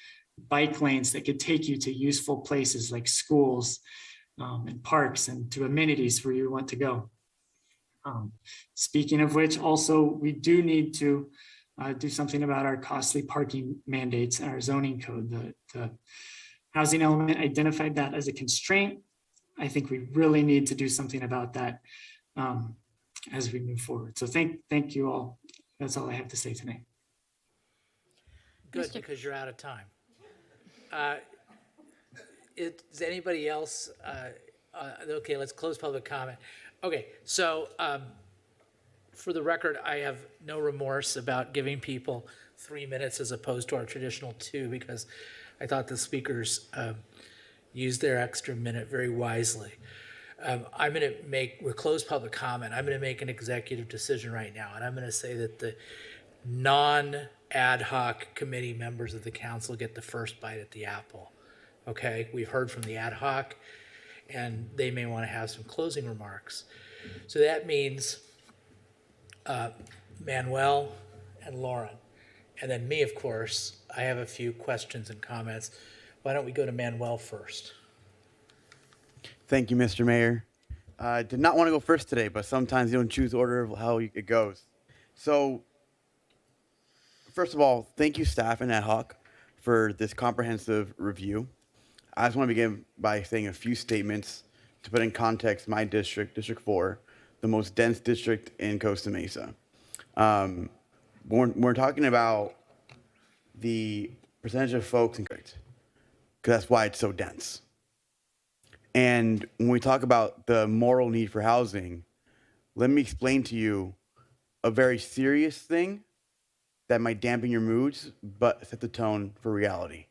bike lanes that could take you to useful places like schools and parks and to amenities where you want to go. Speaking of which, also, we do need to do something about our costly parking mandates and our zoning code. The housing element identified that as a constraint. I think we really need to do something about that as we move forward. So thank you all. That's all I have to say tonight. Good, because you're out of time. Is anybody else? Okay, let's close public comment. Okay, so for the record, I have no remorse about giving people 3 minutes as opposed to our traditional 2, because I thought the speakers used their extra minute very wisely. We're closed public comment. I'm going to make an executive decision right now, and I'm going to say that the non-ad hoc committee members of the council get the first bite at the apple. Okay, we've heard from the ad hoc, and they may want to have some closing remarks. So that means Manuel and Lauren, and then me, of course. I have a few questions and comments. Why don't we go to Manuel first? Thank you, Mr. Mayor. I did not want to go first today, but sometimes you don't choose the order of how it goes. So, first of all, thank you, staff and ad hoc, for this comprehensive review. I just want to begin by saying a few statements to put in context my district, District 4, the most dense district in Costa Mesa. When we're talking about the percentage of folks in because that's why it's so dense. And when we talk about the moral need for housing, let me explain to you a very serious thing that might dampen your moods, but set the tone for reality.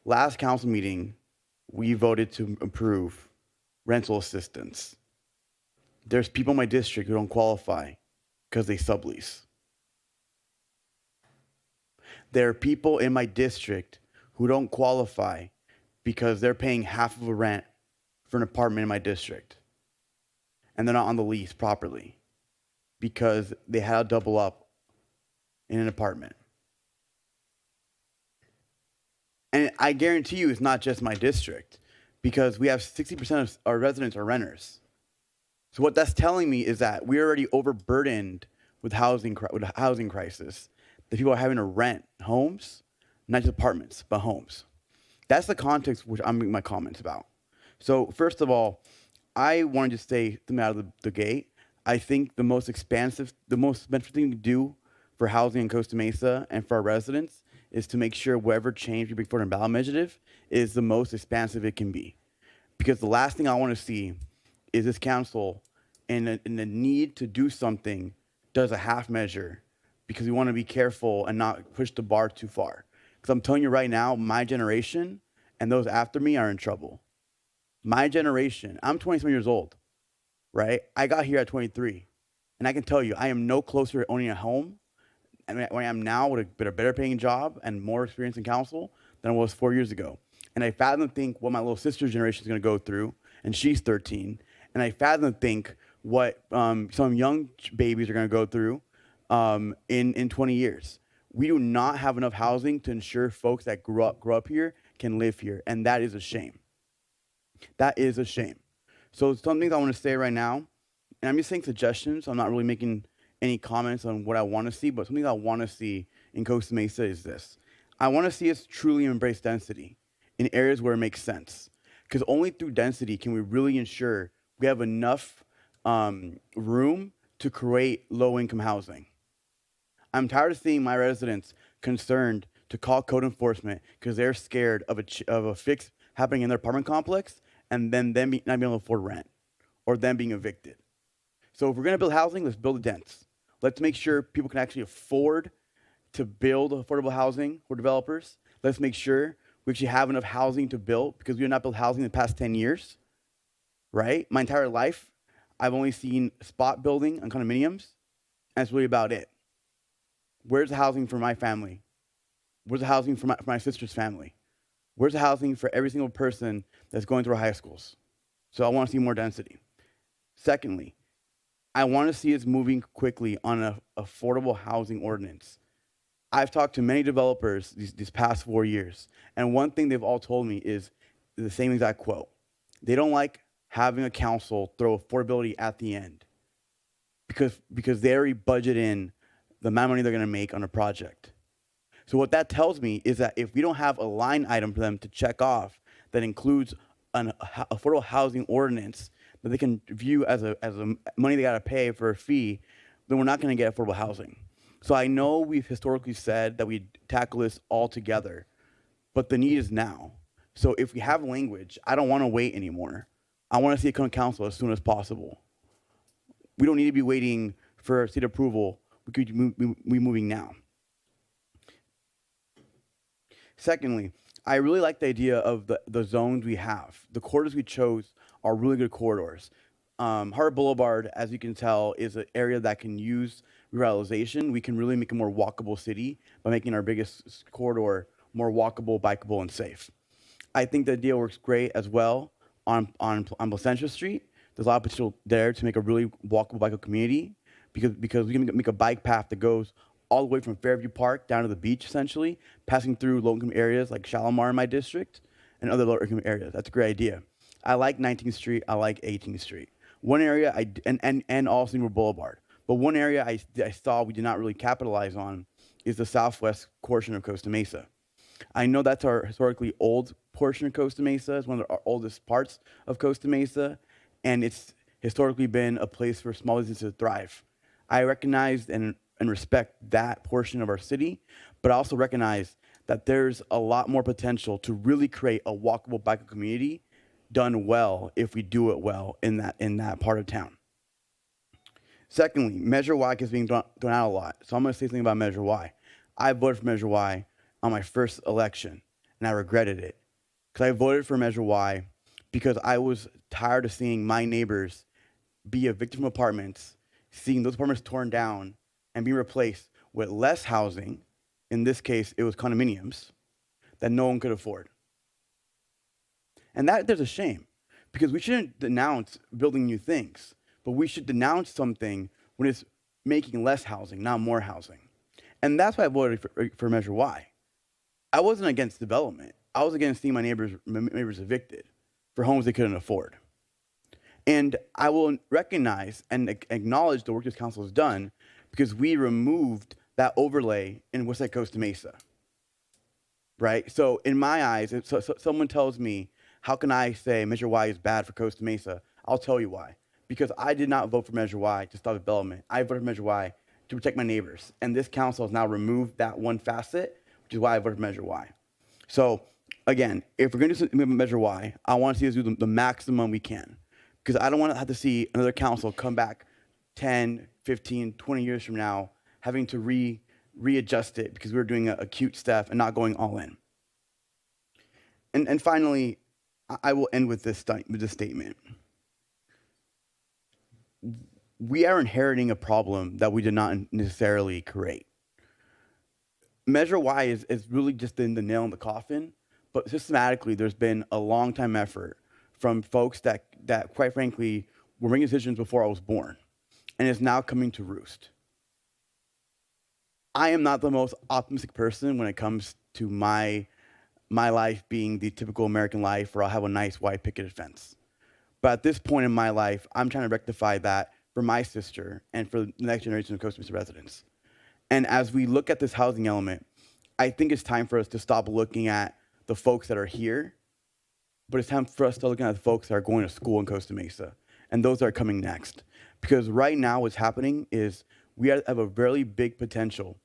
Last council meeting, we voted to approve rental assistance. There's people in my district who don't qualify because they sublease. There are people in my district who don't qualify because they're paying half of a rent for an apartment in my district. And they're not on the lease properly because they had to double up in an apartment. And I guarantee you it's not just my district, because we have 60% of our residents are renters. So what that's telling me is that we're already overburdened with housing crisis, that people are having to rent homes, not just apartments, but homes. That's the context which I'm making my comments about. So first of all, I wanted to say them out of the gate. I think the most expensive thing to do for housing in Costa Mesa and for our residents is to make sure whatever change we bring forward in ballot initiative is the most expansive it can be. Because the last thing I want to see is this council in the need to do something does a half measure because we want to be careful and not push the bar too far. Because I'm telling you right now, my generation and those after me are in trouble. My generation, I'm 27 years old, right? I got here at 23. And I can tell you, I am no closer to owning a home when I am now with a better paying job and more experience in council than I was 4 years ago. And I fathom think what my little sister's generation is going to go through, and she's 13. And I fathom think what some young babies are going to go through in 20 years. We do not have enough housing to ensure folks that grew up here can live here, and that is a shame. That is a shame. So some things I want to say right now, and I'm just saying suggestions. I'm not really making any comments on what I want to see, but something I want to see in Costa Mesa is this. I want to see us truly embrace density in areas where it makes sense, because only through density can we really ensure we have enough room to create low-income housing. I'm tired of seeing my residents concerned to call code enforcement because they're scared of a fix happening in their apartment complex and then them not being able to afford rent or them being evicted. So if we're going to build housing, let's build it dense. Let's make sure people can actually afford to build affordable housing for developers. Let's make sure we actually have enough housing to build, because we have not built housing in the past 10 years, right? My entire life, I've only seen spot building on condominiums, and that's really about it. Where's the housing for my family? Where's the housing for my sister's family? Where's the housing for every single person that's going through our high schools? So I want to see more density. Secondly, I want to see us moving quickly on an affordable housing ordinance. I've talked to many developers these past 4 years, and one thing they've all told me is the same exact quote. They don't like having a council throw affordability at the end because they already budget in the amount of money they're going to make on a project. So what that tells me is that if we don't have a line item for them to check off that includes an affordable housing ordinance that they can view as a money they got to pay for a fee, then we're not going to get affordable housing. So I know we've historically said that we'd tackle this all together, but the need is now. So if we have language, I don't want to wait anymore. I want to see it come to council as soon as possible. We don't need to be waiting for state approval. We could be moving now. Secondly, I really like the idea of the zones we have. The corridors we chose are really good corridors. Harbor Boulevard, as you can tell, is an area that can use revitalization. We can really make a more walkable city by making our biggest corridor more walkable, bikeable, and safe. I think the idea works great as well on Placentia Street. There's a lot of potential there to make a really walkable, bikeable community because we can make a bike path that goes all the way from Fairview Park down to the beach, essentially, passing through low-income areas like Shalimar in my district and other lower-income areas. That's a great idea. I like 19th Street. I like 18th Street. One area, and also Newport Boulevard. But one area I saw we did not really capitalize on is the southwest portion of Costa Mesa. I know that's our historically old portion of Costa Mesa. It's one of our oldest parts of Costa Mesa, and it's historically been a place for small businesses to thrive. I recognize and respect that portion of our city, but I also recognize that there's a lot more potential to really create a walkable, bikeable community done well if we do it well in that part of town. Secondly, Measure Y is being thrown out a lot, so I'm going to say something about Measure Y. I voted for Measure Y on my first election, and I regretted it because I voted for Measure Y because I was tired of seeing my neighbors be evicted from apartments, seeing those apartments torn down, and being replaced with less housing. In this case, it was condominiums that no one could afford. And there's a shame, because we shouldn't denounce building new things, but we should denounce something when it's making less housing, not more housing. And that's why I voted for Measure Y. I wasn't against development. I was against seeing my neighbors evicted for homes they couldn't afford. And I will recognize and acknowledge the work this council has done, because we removed that overlay in Westside Costa Mesa, right? So in my eyes, if someone tells me, how can I say Measure Y is bad for Costa Mesa? I'll tell you why. Because I did not vote for Measure Y to stop development. I voted for Measure Y to protect my neighbors. And this council has now removed that one facet, which is why I voted for Measure Y. So again, if we're going to do something with Measure Y, I want to see us do the maximum we can. Because I don't want to have to see another council come back 10, 15, 20 years from now having to readjust it because we're doing a cute stuff and not going all in. And finally, I will end with this statement. We are inheriting a problem that we did not necessarily create. Measure Y is really just the nail in the coffin, but systematically, there's been a long time effort from folks that quite frankly were making decisions before I was born, and it's now coming to roost. I am not the most optimistic person when it comes to my life being the typical American life where I'll have a nice white picket fence. But at this point in my life, I'm trying to rectify that for my sister and for the next generation of Costa Mesa residents. And as we look at this housing element, I think it's time for us to stop looking at the folks that are here, but it's time for us to look at the folks that are going to school in Costa Mesa and those that are coming next. Because right now what's happening is we have a very big potential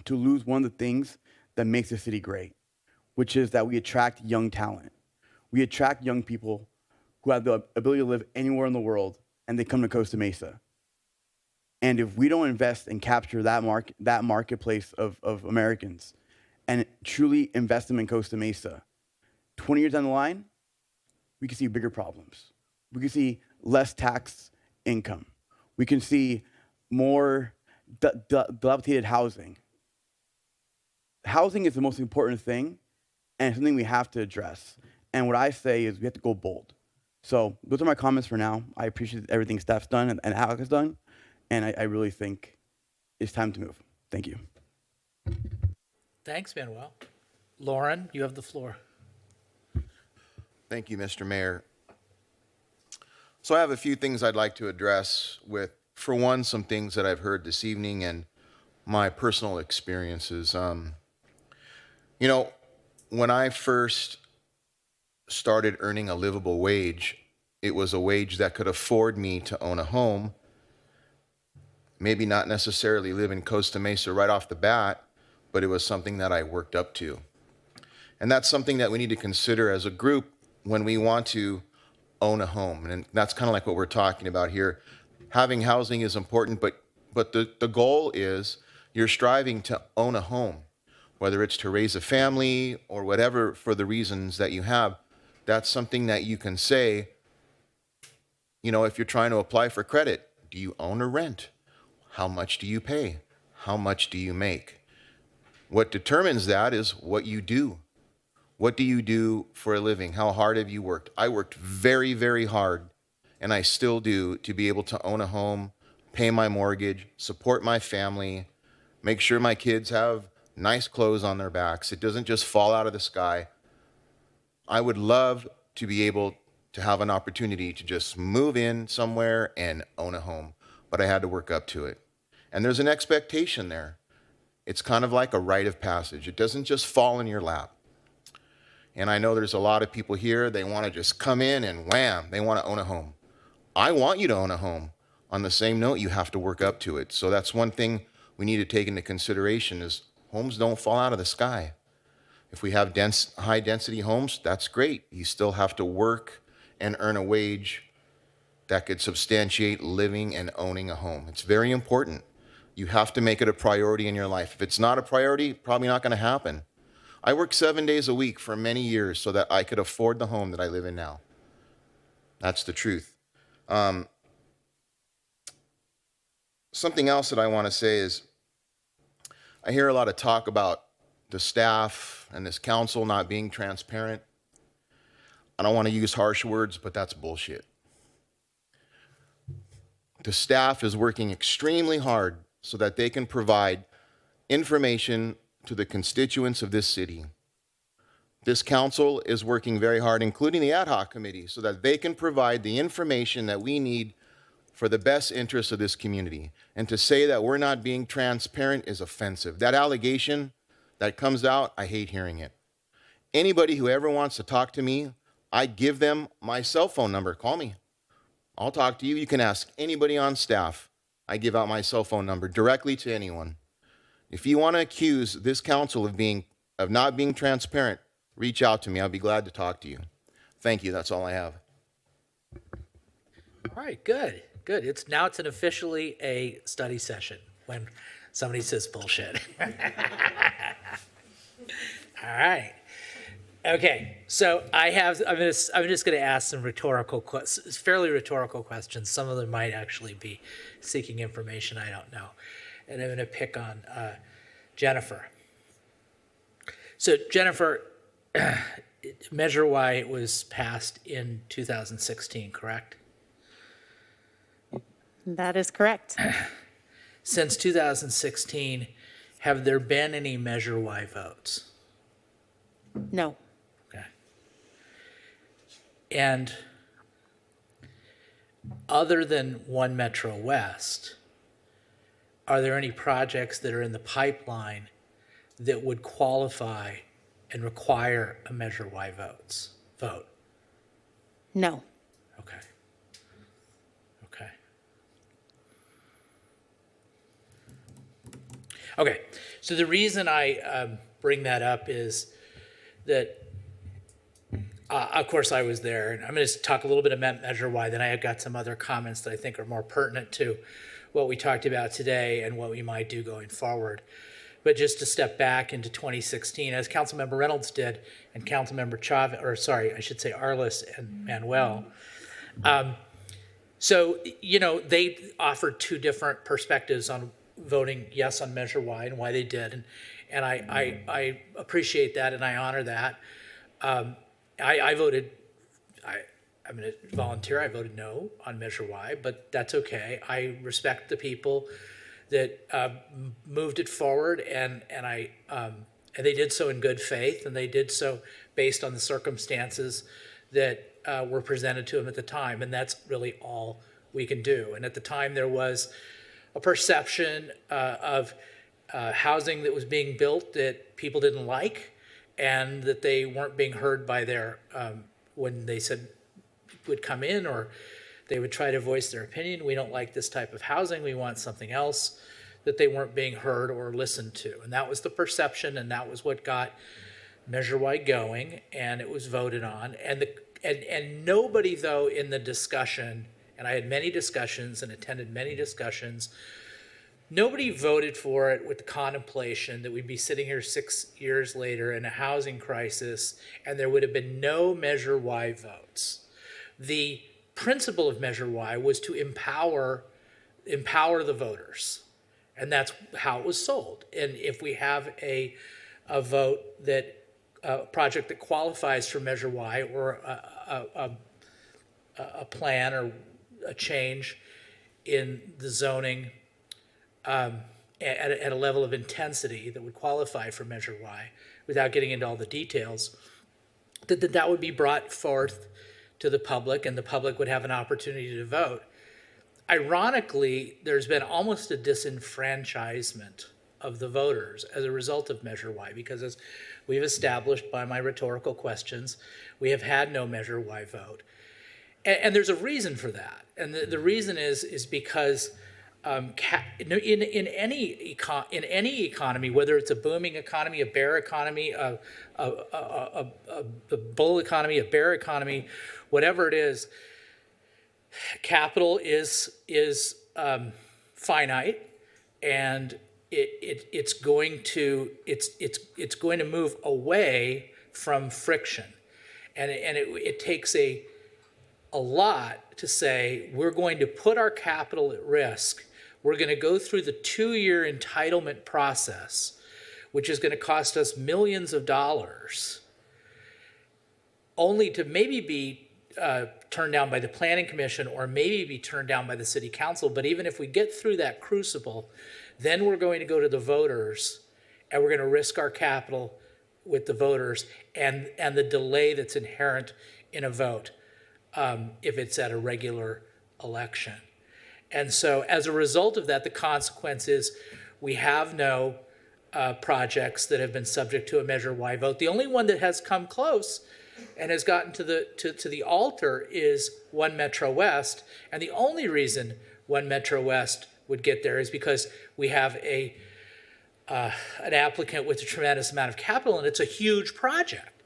to lose one of the things that makes the city great, which is that we attract young talent. We attract young people who have the ability to live anywhere in the world, and they come to Costa Mesa. And if we don't invest and capture that marketplace of Americans and truly invest them in Costa Mesa, 20 years down the line, we can see bigger problems. We can see less tax income. We can see more dilapidated housing. Housing is the most important thing, and it's something we have to address. And what I say is we have to go bold. So those are my comments for now. I appreciate everything staff's done and Alec has done, and I really think it's time to move. Thank you. Thanks, Manuel. Lauren, you have the floor. Thank you, Mr. Mayor. So I have a few things I'd like to address with, for one, some things that I've heard this evening and my personal experiences. You know, when I first started earning a livable wage, it was a wage that could afford me to own a home, maybe not necessarily live in Costa Mesa right off the bat, but it was something that I worked up to. And that's something that we need to consider as a group when we want to own a home. And that's kind of like what we're talking about here. Having housing is important, but the goal is you're striving to own a home, whether it's to raise a family or whatever for the reasons that you have. That's something that you can say, you know, if you're trying to apply for credit, do you own or rent? How much do you pay? How much do you make? What determines that is what you do. What do you do for a living? How hard have you worked? I worked very, very hard, and I still do, to be able to own a home, pay my mortgage, support my family, make sure my kids have nice clothes on their backs. It doesn't just fall out of the sky. I would love to be able to have an opportunity to just move in somewhere and own a home, but I had to work up to it. And there's an expectation there. It's kind of like a rite of passage. It doesn't just fall in your lap. And I know there's a lot of people here, they want to just come in and wham, they want to own a home. I want you to own a home. On the same note, you have to work up to it. So that's one thing we need to take into consideration is homes don't fall out of the sky. If we have high density homes, that's great. You still have to work and earn a wage that could substantiate living and owning a home. It's very important. You have to make it a priority in your life. If it's not a priority, probably not going to happen. I worked 7 days a week for many years so that I could afford the home that I live in now. That's the truth. Something else that I want to say is I hear a lot of talk about the staff and this council not being transparent. I don't want to use harsh words, but that's bullshit. The staff is working extremely hard so that they can provide information to the constituents of this city. This council is working very hard, including the ad hoc committee, so that they can provide the information that we need for the best interests of this community. And to say that we're not being transparent is offensive. That allegation that comes out, I hate hearing it. Anybody who ever wants to talk to me, I give them my cell phone number. Call me. I'll talk to you. You can ask anybody on staff. I give out my cell phone number directly to anyone. If you want to accuse this council of not being transparent, reach out to me. I'll be glad to talk to you. Thank you. That's all I have. All right, good. It's an officially a study session when somebody says bullshit. All right. Okay, so I'm just going to ask some fairly rhetorical questions. Some of them might actually be seeking information. I don't know. And I'm going to pick on Jennifer. So Jennifer, Measure Y was passed in 2016, correct? That is correct. Since 2016, have there been any Measure Y votes? No. Okay. And other than One Metro West, are there any projects that are in the pipeline that would qualify and require a Measure Y vote? No. Okay. Okay. Okay, so the reason I bring that up is that, of course, I was there, and I'm going to talk a little bit about Measure Y, then I got some other comments that I think are more pertinent to what we talked about today and what we might do going forward. But just to step back into 2016, as Councilmember Reynolds did, and Councilmember Chavez, or sorry, I should say Arliss and Manuel. So, you know, they offered two different perspectives on voting yes on Measure Y and why they did. And I appreciate that and I honor that. I voted, I'm going to volunteer, I voted no on Measure Y, but that's okay. I respect the people that moved it forward, and they did so in good faith, and they did so based on the circumstances that were presented to them at the time, and that's really all we can do. And at the time, there was a perception of housing that was being built that people didn't like, and that they weren't being heard by their when they said would come in, or they would try to voice their opinion. We don't like this type of housing. We want something else, that they weren't being heard or listened to. And that was the perception, and that was what got Measure Y going, and it was voted on. And nobody, though, in the discussion, and I had many discussions and attended many discussions, nobody voted for it with the contemplation that we'd be sitting here 6 years later in a housing crisis, and there would have been no Measure Y votes. The principle of Measure Y was to empower the voters, and that's how it was sold. And if we have a vote that a project that qualifies for Measure Y, or a plan or a change in the zoning at a level of intensity that would qualify for Measure Y, without getting into all the details, that would be brought forth to the public, and the public would have an opportunity to vote. Ironically, there's been almost a disenfranchisement of the voters as a result of Measure Y, because as we've established by my rhetorical questions, we have had no Measure Y vote. And there's a reason for that. And the reason is because in any economy, whether it's a booming economy, a bear economy, a bull economy, a bear economy, whatever it is, capital is finite, and it's going to move away from friction, and it takes a lot to say we're going to put our capital at risk. We're going to go through the 2-year entitlement process, which is going to cost us millions of dollars, only to maybe be turned down by the Planning Commission, or maybe be turned down by the City Council. But even if we get through that crucible, then we're going to go to the voters, and we're going to risk our capital with the voters and the delay that's inherent in a vote if it's at a regular election. And so as a result of that, the consequence is we have no projects that have been subject to a Measure Y vote. The only one that has come close and has gotten to the altar is One Metro West. And the only reason One Metro West would get there is because we have an applicant with a tremendous amount of capital, and it's a huge project.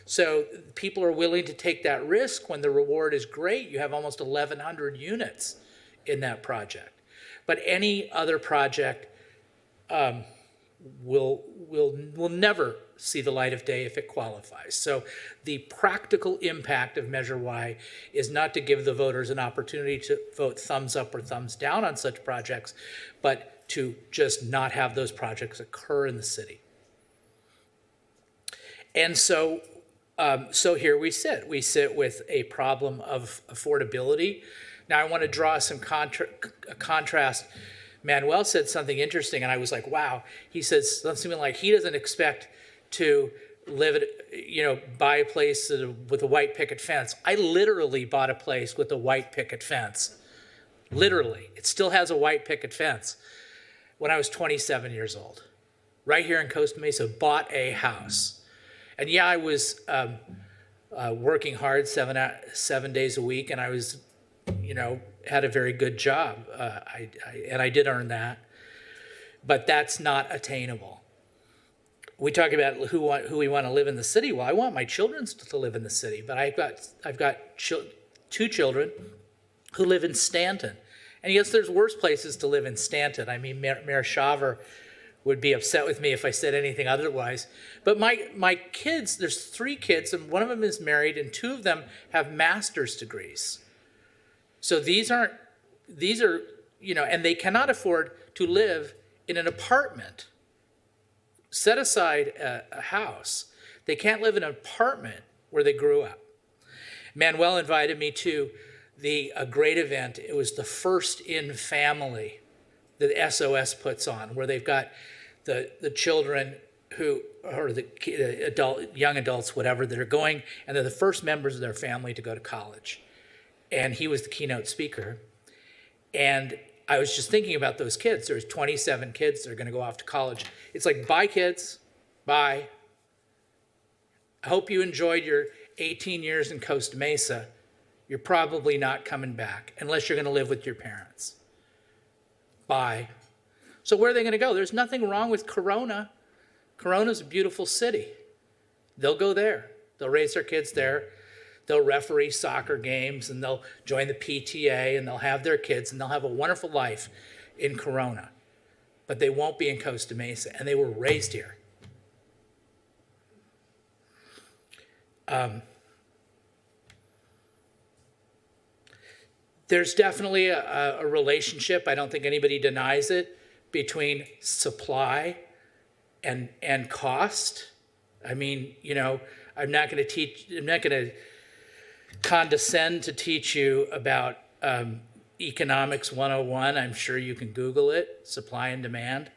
So people are willing to take that risk when the reward is great. You have almost 1,100 units in that project. But any other project will never see the light of day if it qualifies. So the practical impact of Measure Y is not to give the voters an opportunity to vote thumbs up or thumbs down on such projects, but to just not have those projects occur in the city. And so So here we sit. We sit with a problem of affordability. Now I want to draw some contrast. Manuel said something interesting, and I was like, wow. He says something like he doesn't expect to live at, buy a place with a white picket fence. I literally bought a place with a white picket fence. Literally. It still has a white picket fence. When I was 27 years old, right here in Costa Mesa, bought a house. And yeah, I was working hard 7 days a week, and I was, had a very good job. And I did earn that, but that's not attainable. We talk about who we want to live in the city. Well, I want my children to live in the city, but I've got two children who live in Stanton. And yes, there's worse places to live in Stanton. I mean, Mayor Shaver would be upset with me if I said anything otherwise. But my kids, there's 3 kids, and one of them is married, and 2 of them have master's degrees. So these are, and they cannot afford to live in an apartment. Set aside a house. They can't live in an apartment where they grew up. Manuel invited me to a great event. It was the First in Family that SOS puts on, where they've got the children or the young adults, whatever, that are going, and they're the first members of their family to go to college. And he was the keynote speaker. And I was just thinking about those kids. There's 27 kids that are going to go off to college. It's like, bye, kids. Bye. I hope you enjoyed your 18 years in Costa Mesa. You're probably not coming back unless you're going to live with your parents. Bye. So where are they going to go? There's nothing wrong with Corona. Corona's a beautiful city. They'll go there. They'll raise their kids there. They'll referee soccer games, and they'll join the PTA, and they'll have their kids, and they'll have a wonderful life in Corona. But they won't be in Costa Mesa, and they were raised here. There's definitely a relationship, I don't think anybody denies it, between supply and cost. I mean, I'm not going to condescend to teach you about Economics 101. I'm sure you can Google it, supply and demand.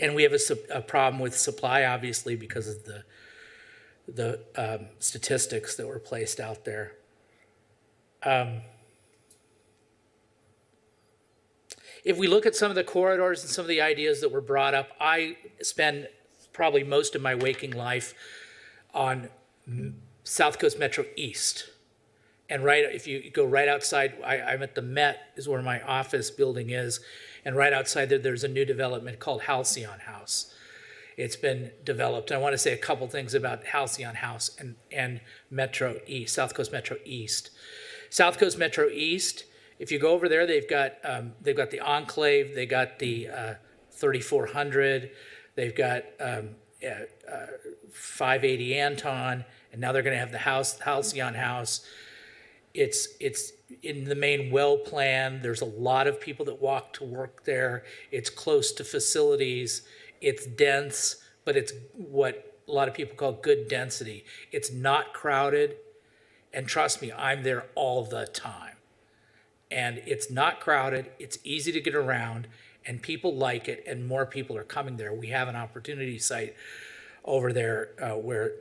And we have a problem with supply, obviously, because of the statistics that were placed out there. If we look at some of the corridors and some of the ideas that were brought up, I spend probably most of my waking life on South Coast Metro East. And if you go right outside, I'm at the Met, is where my office building is. And right outside there's a new development called Halcyon House. It's been developed. I want to say a couple things about Halcyon House and Metro East, South Coast Metro East. South Coast Metro East, if you go over there, they've got the Enclave, they got the 3400, they've got 580 Anton, and now they're going to have the Halcyon House. It's in the main well plan. There's a lot of people that walk to work there. It's close to facilities. It's dense, but it's what a lot of people call good density. It's not crowded. And trust me, I'm there all the time. And it's not crowded. It's easy to get around, and people like it, and more people are coming there. We have an opportunity site over there where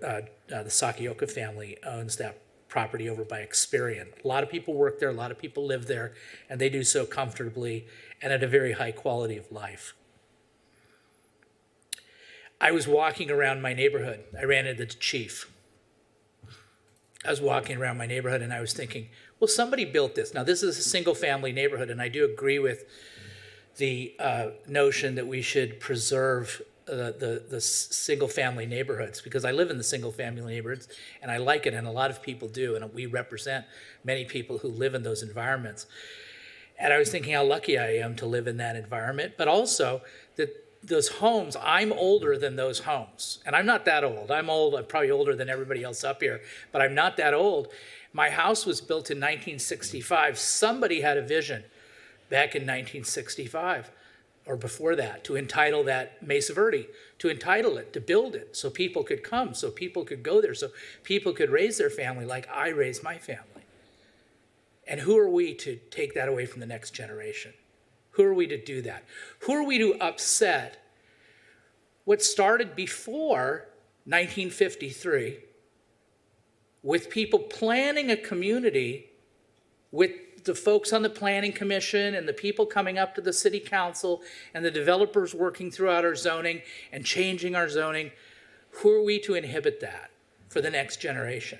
the Sakioka family owns that property over by Experian. A lot of people work there. A lot of people live there, and they do so comfortably and at a very high quality of life. I was walking around my neighborhood. I ran into the chief. I was walking around my neighborhood, and I was thinking, well, somebody built this. Now, this is a single-family neighborhood, and I do agree with the notion that we should preserve the single-family neighborhoods, because I live in the single-family neighborhoods, and I like it, and a lot of people do, and we represent many people who live in those environments. And I was thinking how lucky I am to live in that environment, but also that those homes, I'm older than those homes. And I'm not that old. I'm probably older than everybody else up here, but I'm not that old. My house was built in 1965. Somebody had a vision back in 1965 or before that, to entitle that Mesa Verde, to entitle it, to build it, so people could come, so people could go there, so people could raise their family like I raised my family. And who are we to take that away from the next generation? Who are we to do that? Who are we to upset what started before 1953 with people planning a community with the folks on the planning commission and the people coming up to the city council and the developers working throughout our zoning and changing our zoning? Who are we to inhibit that for the next generation?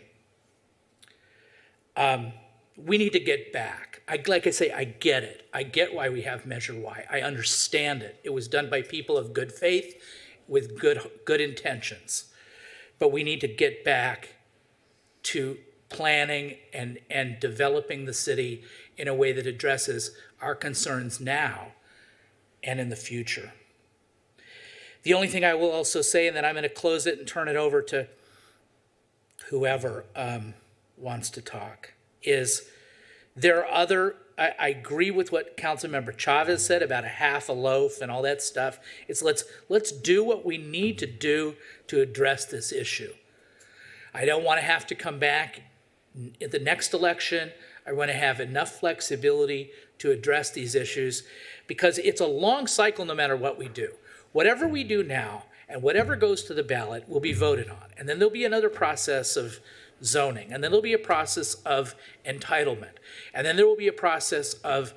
We need to get back. Like I say, I get it. I get why we have Measure Y. I understand it. It was done by people of good faith with good intentions. But we need to get back to planning and developing the city in a way that addresses our concerns now and in the future. The only thing I will also say, and then I'm going to close it and turn it over to whoever wants to talk, is there are other, I agree with what Councilmember Chavez said about a half a loaf and all that stuff. It's let's do what we need to do to address this issue. I don't want to have to come back at the next election. I want to have enough flexibility to address these issues because it's a long cycle no matter what we do. Whatever we do now and whatever goes to the ballot will be voted on. And then there'll be another process of zoning. And then there'll be a process of entitlement. And then there will be a process of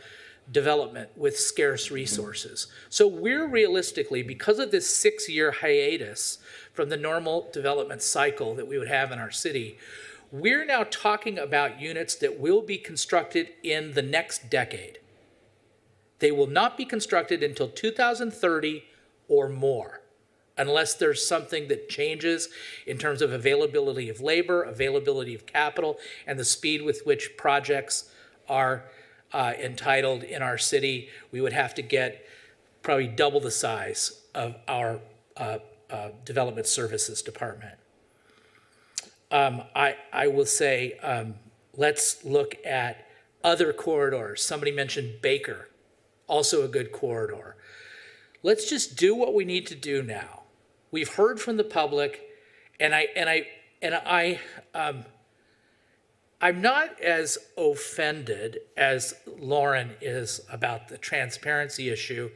development with scarce resources. So we're realistically, because of this 6-year hiatus from the normal development cycle that we would have in our city, we're now talking about units that will be constructed in the next decade. They will not be constructed until 2030 or more, unless there's something that changes in terms of availability of labor, availability of capital, and the speed with which projects are entitled in our city. We would have to get probably double the size of our development services department. I will say, let's look at other corridors. Somebody mentioned Baker, also a good corridor. Let's just do what we need to do now. We've heard from the public, and I'm not as offended as Lauren is about the transparency issue,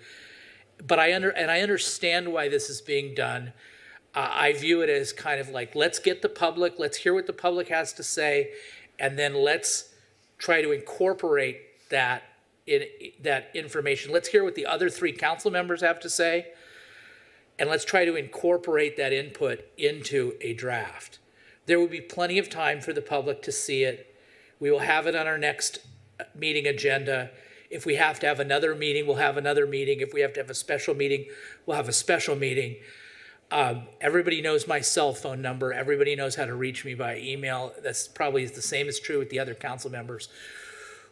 but I understand why this is being done. I view it as kind of like, let's get the public, let's hear what the public has to say, and then let's try to incorporate that information. Let's hear what the other 3 council members have to say, and let's try to incorporate that input into a draft. There will be plenty of time for the public to see it. We will have it on our next meeting agenda. If we have to have another meeting, we'll have another meeting. If we have to have a special meeting, we'll have a special meeting. Everybody knows my cell phone number. Everybody knows how to reach me by email. That's probably the same is true with the other council members.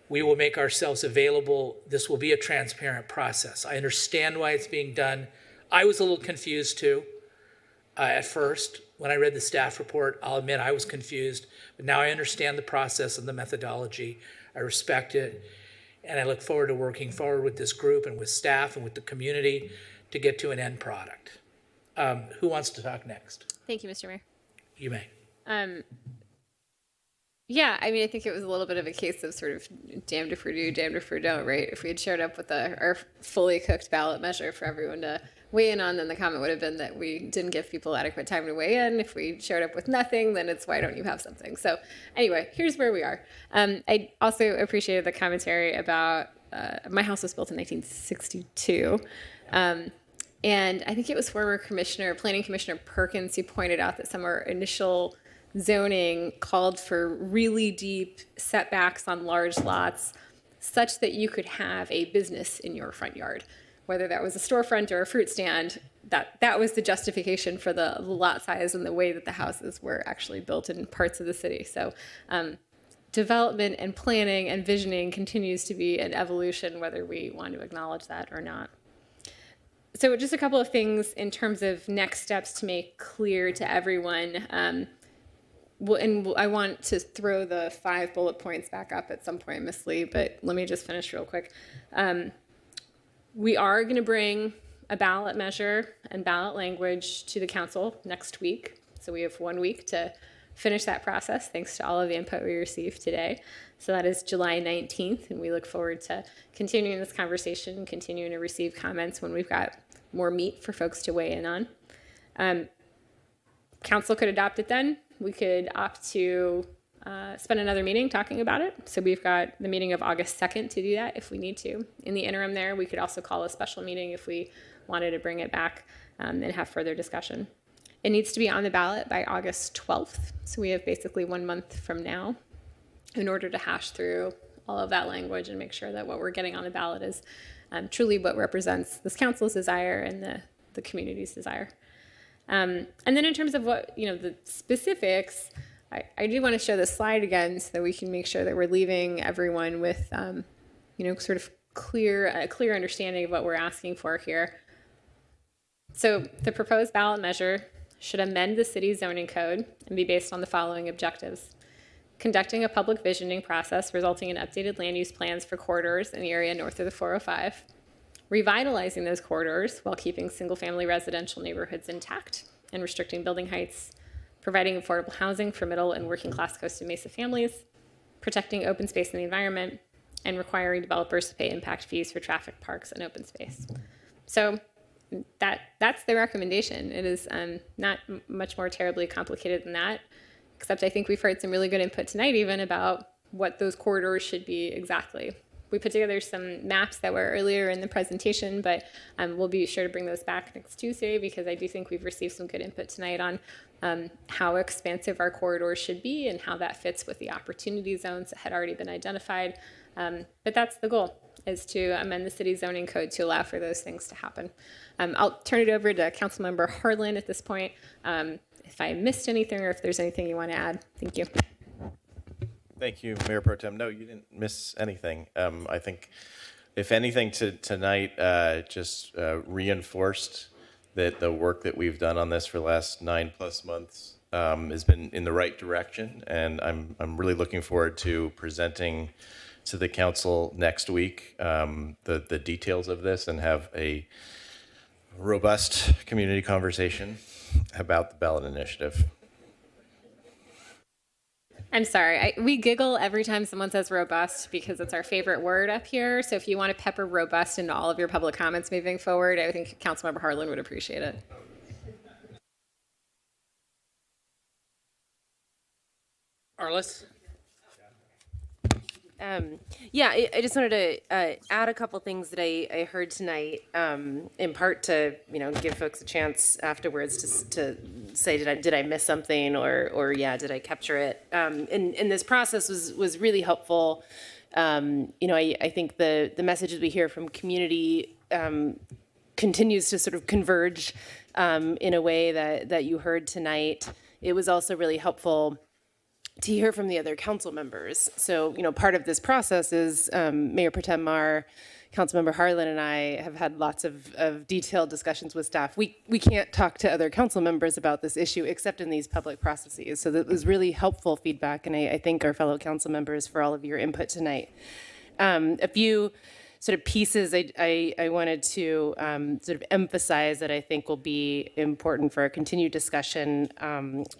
We will make ourselves available. This will be a transparent process. I understand why it's being done. I was a little confused too at first. When I read the staff report, I'll admit I was confused, but now I understand the process and the methodology. I respect it, and I look forward to working forward with this group and with staff and with the community to get to an end product. Who wants to talk next? Thank you, Mr. Mayor. You may. Yeah, I mean, I think it was a little bit of a case of sort of damned if we do, damned if we don't, right? If we had showed up with our fully cooked ballot measure for everyone to weigh in on, then the comment would have been that we didn't give people adequate time to weigh in. If we showed up with nothing, then it's why don't you have something? So anyway, here's where we are. I also appreciated the commentary about my house was built in 1962. And I think it was former Planning Commissioner Perkins who pointed out that some of our initial zoning called for really deep setbacks on large lots such that you could have a business in your front yard, whether that was a storefront or a fruit stand. That was the justification for the lot size and the way that the houses were actually built in parts of the city. So development and planning and visioning continues to be an evolution, whether we want to acknowledge that or not. So just a couple of things in terms of next steps to make clear to everyone. And I want to throw the 5 bullet points back up at some point, Ms. Lee, but let me just finish real quick. We are going to bring a ballot measure and ballot language to the council next week. So we have 1 week to finish that process, thanks to all of the input we received today. So that is July 19th, and we look forward to continuing this conversation and continuing to receive comments when we've got more meat for folks to weigh in on. Council could adopt it then. We could opt to spend another meeting talking about it. So we've got the meeting of August 2nd to do that if we need to. In the interim there, we could also call a special meeting if we wanted to bring it back and have further discussion. It needs to be on the ballot by August 12th. So we have basically 1 month from now in order to hash through all of that language and make sure that what we're getting on the ballot is truly what represents this council's desire and the community's desire. And then in terms of what, the specifics, I do want to show this slide again so that we can make sure that we're leaving everyone with, sort of a clear understanding of what we're asking for here. So the proposed ballot measure should amend the city's zoning code and be based on the following objectives: conducting a public visioning process resulting in updated land use plans for corridors in the area north of the 405, revitalizing those corridors while keeping single-family residential neighborhoods intact and restricting building heights, providing affordable housing for middle and working-class Costa Mesa families, protecting open space in the environment, and requiring developers to pay impact fees for traffic, parks, and open space. So that's the recommendation. It is not much more terribly complicated than that, except I think we've heard some really good input tonight even about what those corridors should be exactly. We put together some maps that were earlier in the presentation, but we'll be sure to bring those back next Tuesday because I do think we've received some good input tonight on how expansive our corridors should be and how that fits with the opportunity zones that had already been identified. But that's the goal, is to amend the city zoning code to allow for those things to happen. I'll turn it over to Councilmember Harlan at this point. If I missed anything or if there's anything you want to add, thank you. Thank you, Mayor Pro Tem. No, you didn't miss anything. I think, if anything, tonight just reinforced that the work that we've done on this for the last 9+ months has been in the right direction, and I'm really looking forward to presenting to the council next week the details of this and have a robust community conversation about the ballot initiative. I'm sorry, we giggle every time someone says robust because it's our favorite word up here. So if you want to pepper robust into all of your public comments moving forward, I think Councilmember Harlan would appreciate it. Arliss? Yeah, I just wanted to add a couple things that I heard tonight, in part to give folks a chance afterwards to say did I miss something or yeah, did I capture it? And this process was really helpful. I think the messages we hear from community continues to sort of converge in a way that you heard tonight. It was also really helpful to hear from the other council members. So, part of this process is Mayor Pro Tem Mar, Councilmember Harlan, and I have had lots of detailed discussions with staff. We can't talk to other council members about this issue except in these public processes. So that was really helpful feedback, and I thank our fellow council members for all of your input tonight. A few sort of pieces I wanted to sort of emphasize that I think will be important for our continued discussion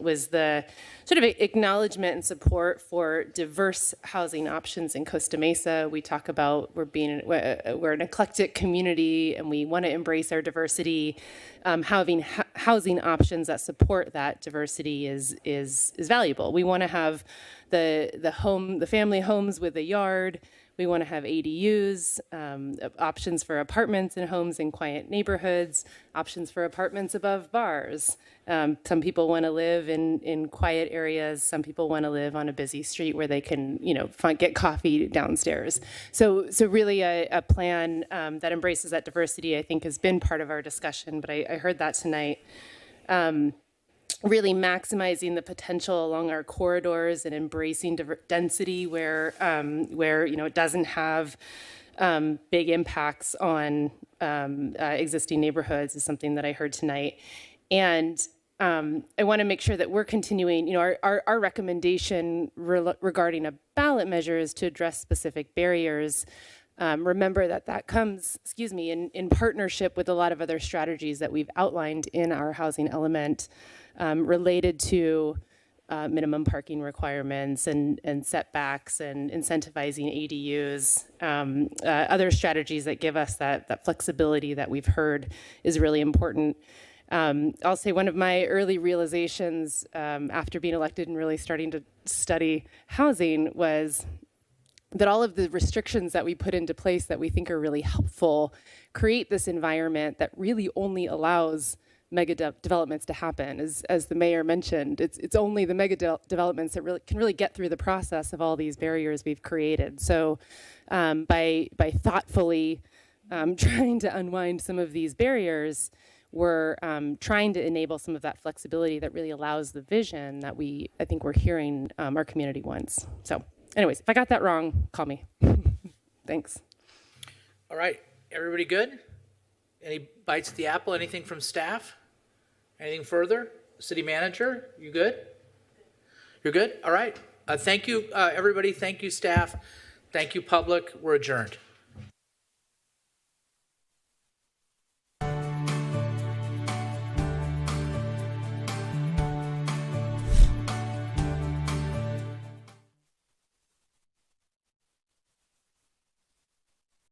was the sort of acknowledgement and support for diverse housing options in Costa Mesa. We talk about we're an eclectic community and we want to embrace our diversity. Having housing options that support that diversity is valuable. We want to have the family homes with a yard. We want to have ADUs, options for apartments and homes in quiet neighborhoods, options for apartments above bars. Some people want to live in quiet areas. Some people want to live on a busy street where they can, get coffee downstairs. So really a plan that embraces that diversity, I think, has been part of our discussion, but I heard that tonight. Really maximizing the potential along our corridors and embracing density where it doesn't have big impacts on existing neighborhoods is something that I heard tonight. And I want to make sure that we're continuing, our recommendation regarding a ballot measure is to address specific barriers remember that comes, in partnership with a lot of other strategies that we've outlined in our housing element related to minimum parking requirements and setbacks and incentivizing ADUs. Other strategies that give us that flexibility that we've heard is really important. I'll say one of my early realizations after being elected and really starting to study housing was that all of the restrictions that we put into place that we think are really helpful create this environment that really only allows mega developments to happen. As the mayor mentioned, it's only the mega developments that can really get through the process of all these barriers we've created. So by thoughtfully trying to unwind some of these barriers, we're trying to enable some of that flexibility that really allows the vision that I think we're hearing our community wants. So anyways, if I got that wrong, call me. Thanks. All right, everybody good? Any bites at the apple, anything from staff? Anything further? City manager, you good? You're good? All right. Thank you, everybody. Thank you, staff. Thank you, public. We're adjourned.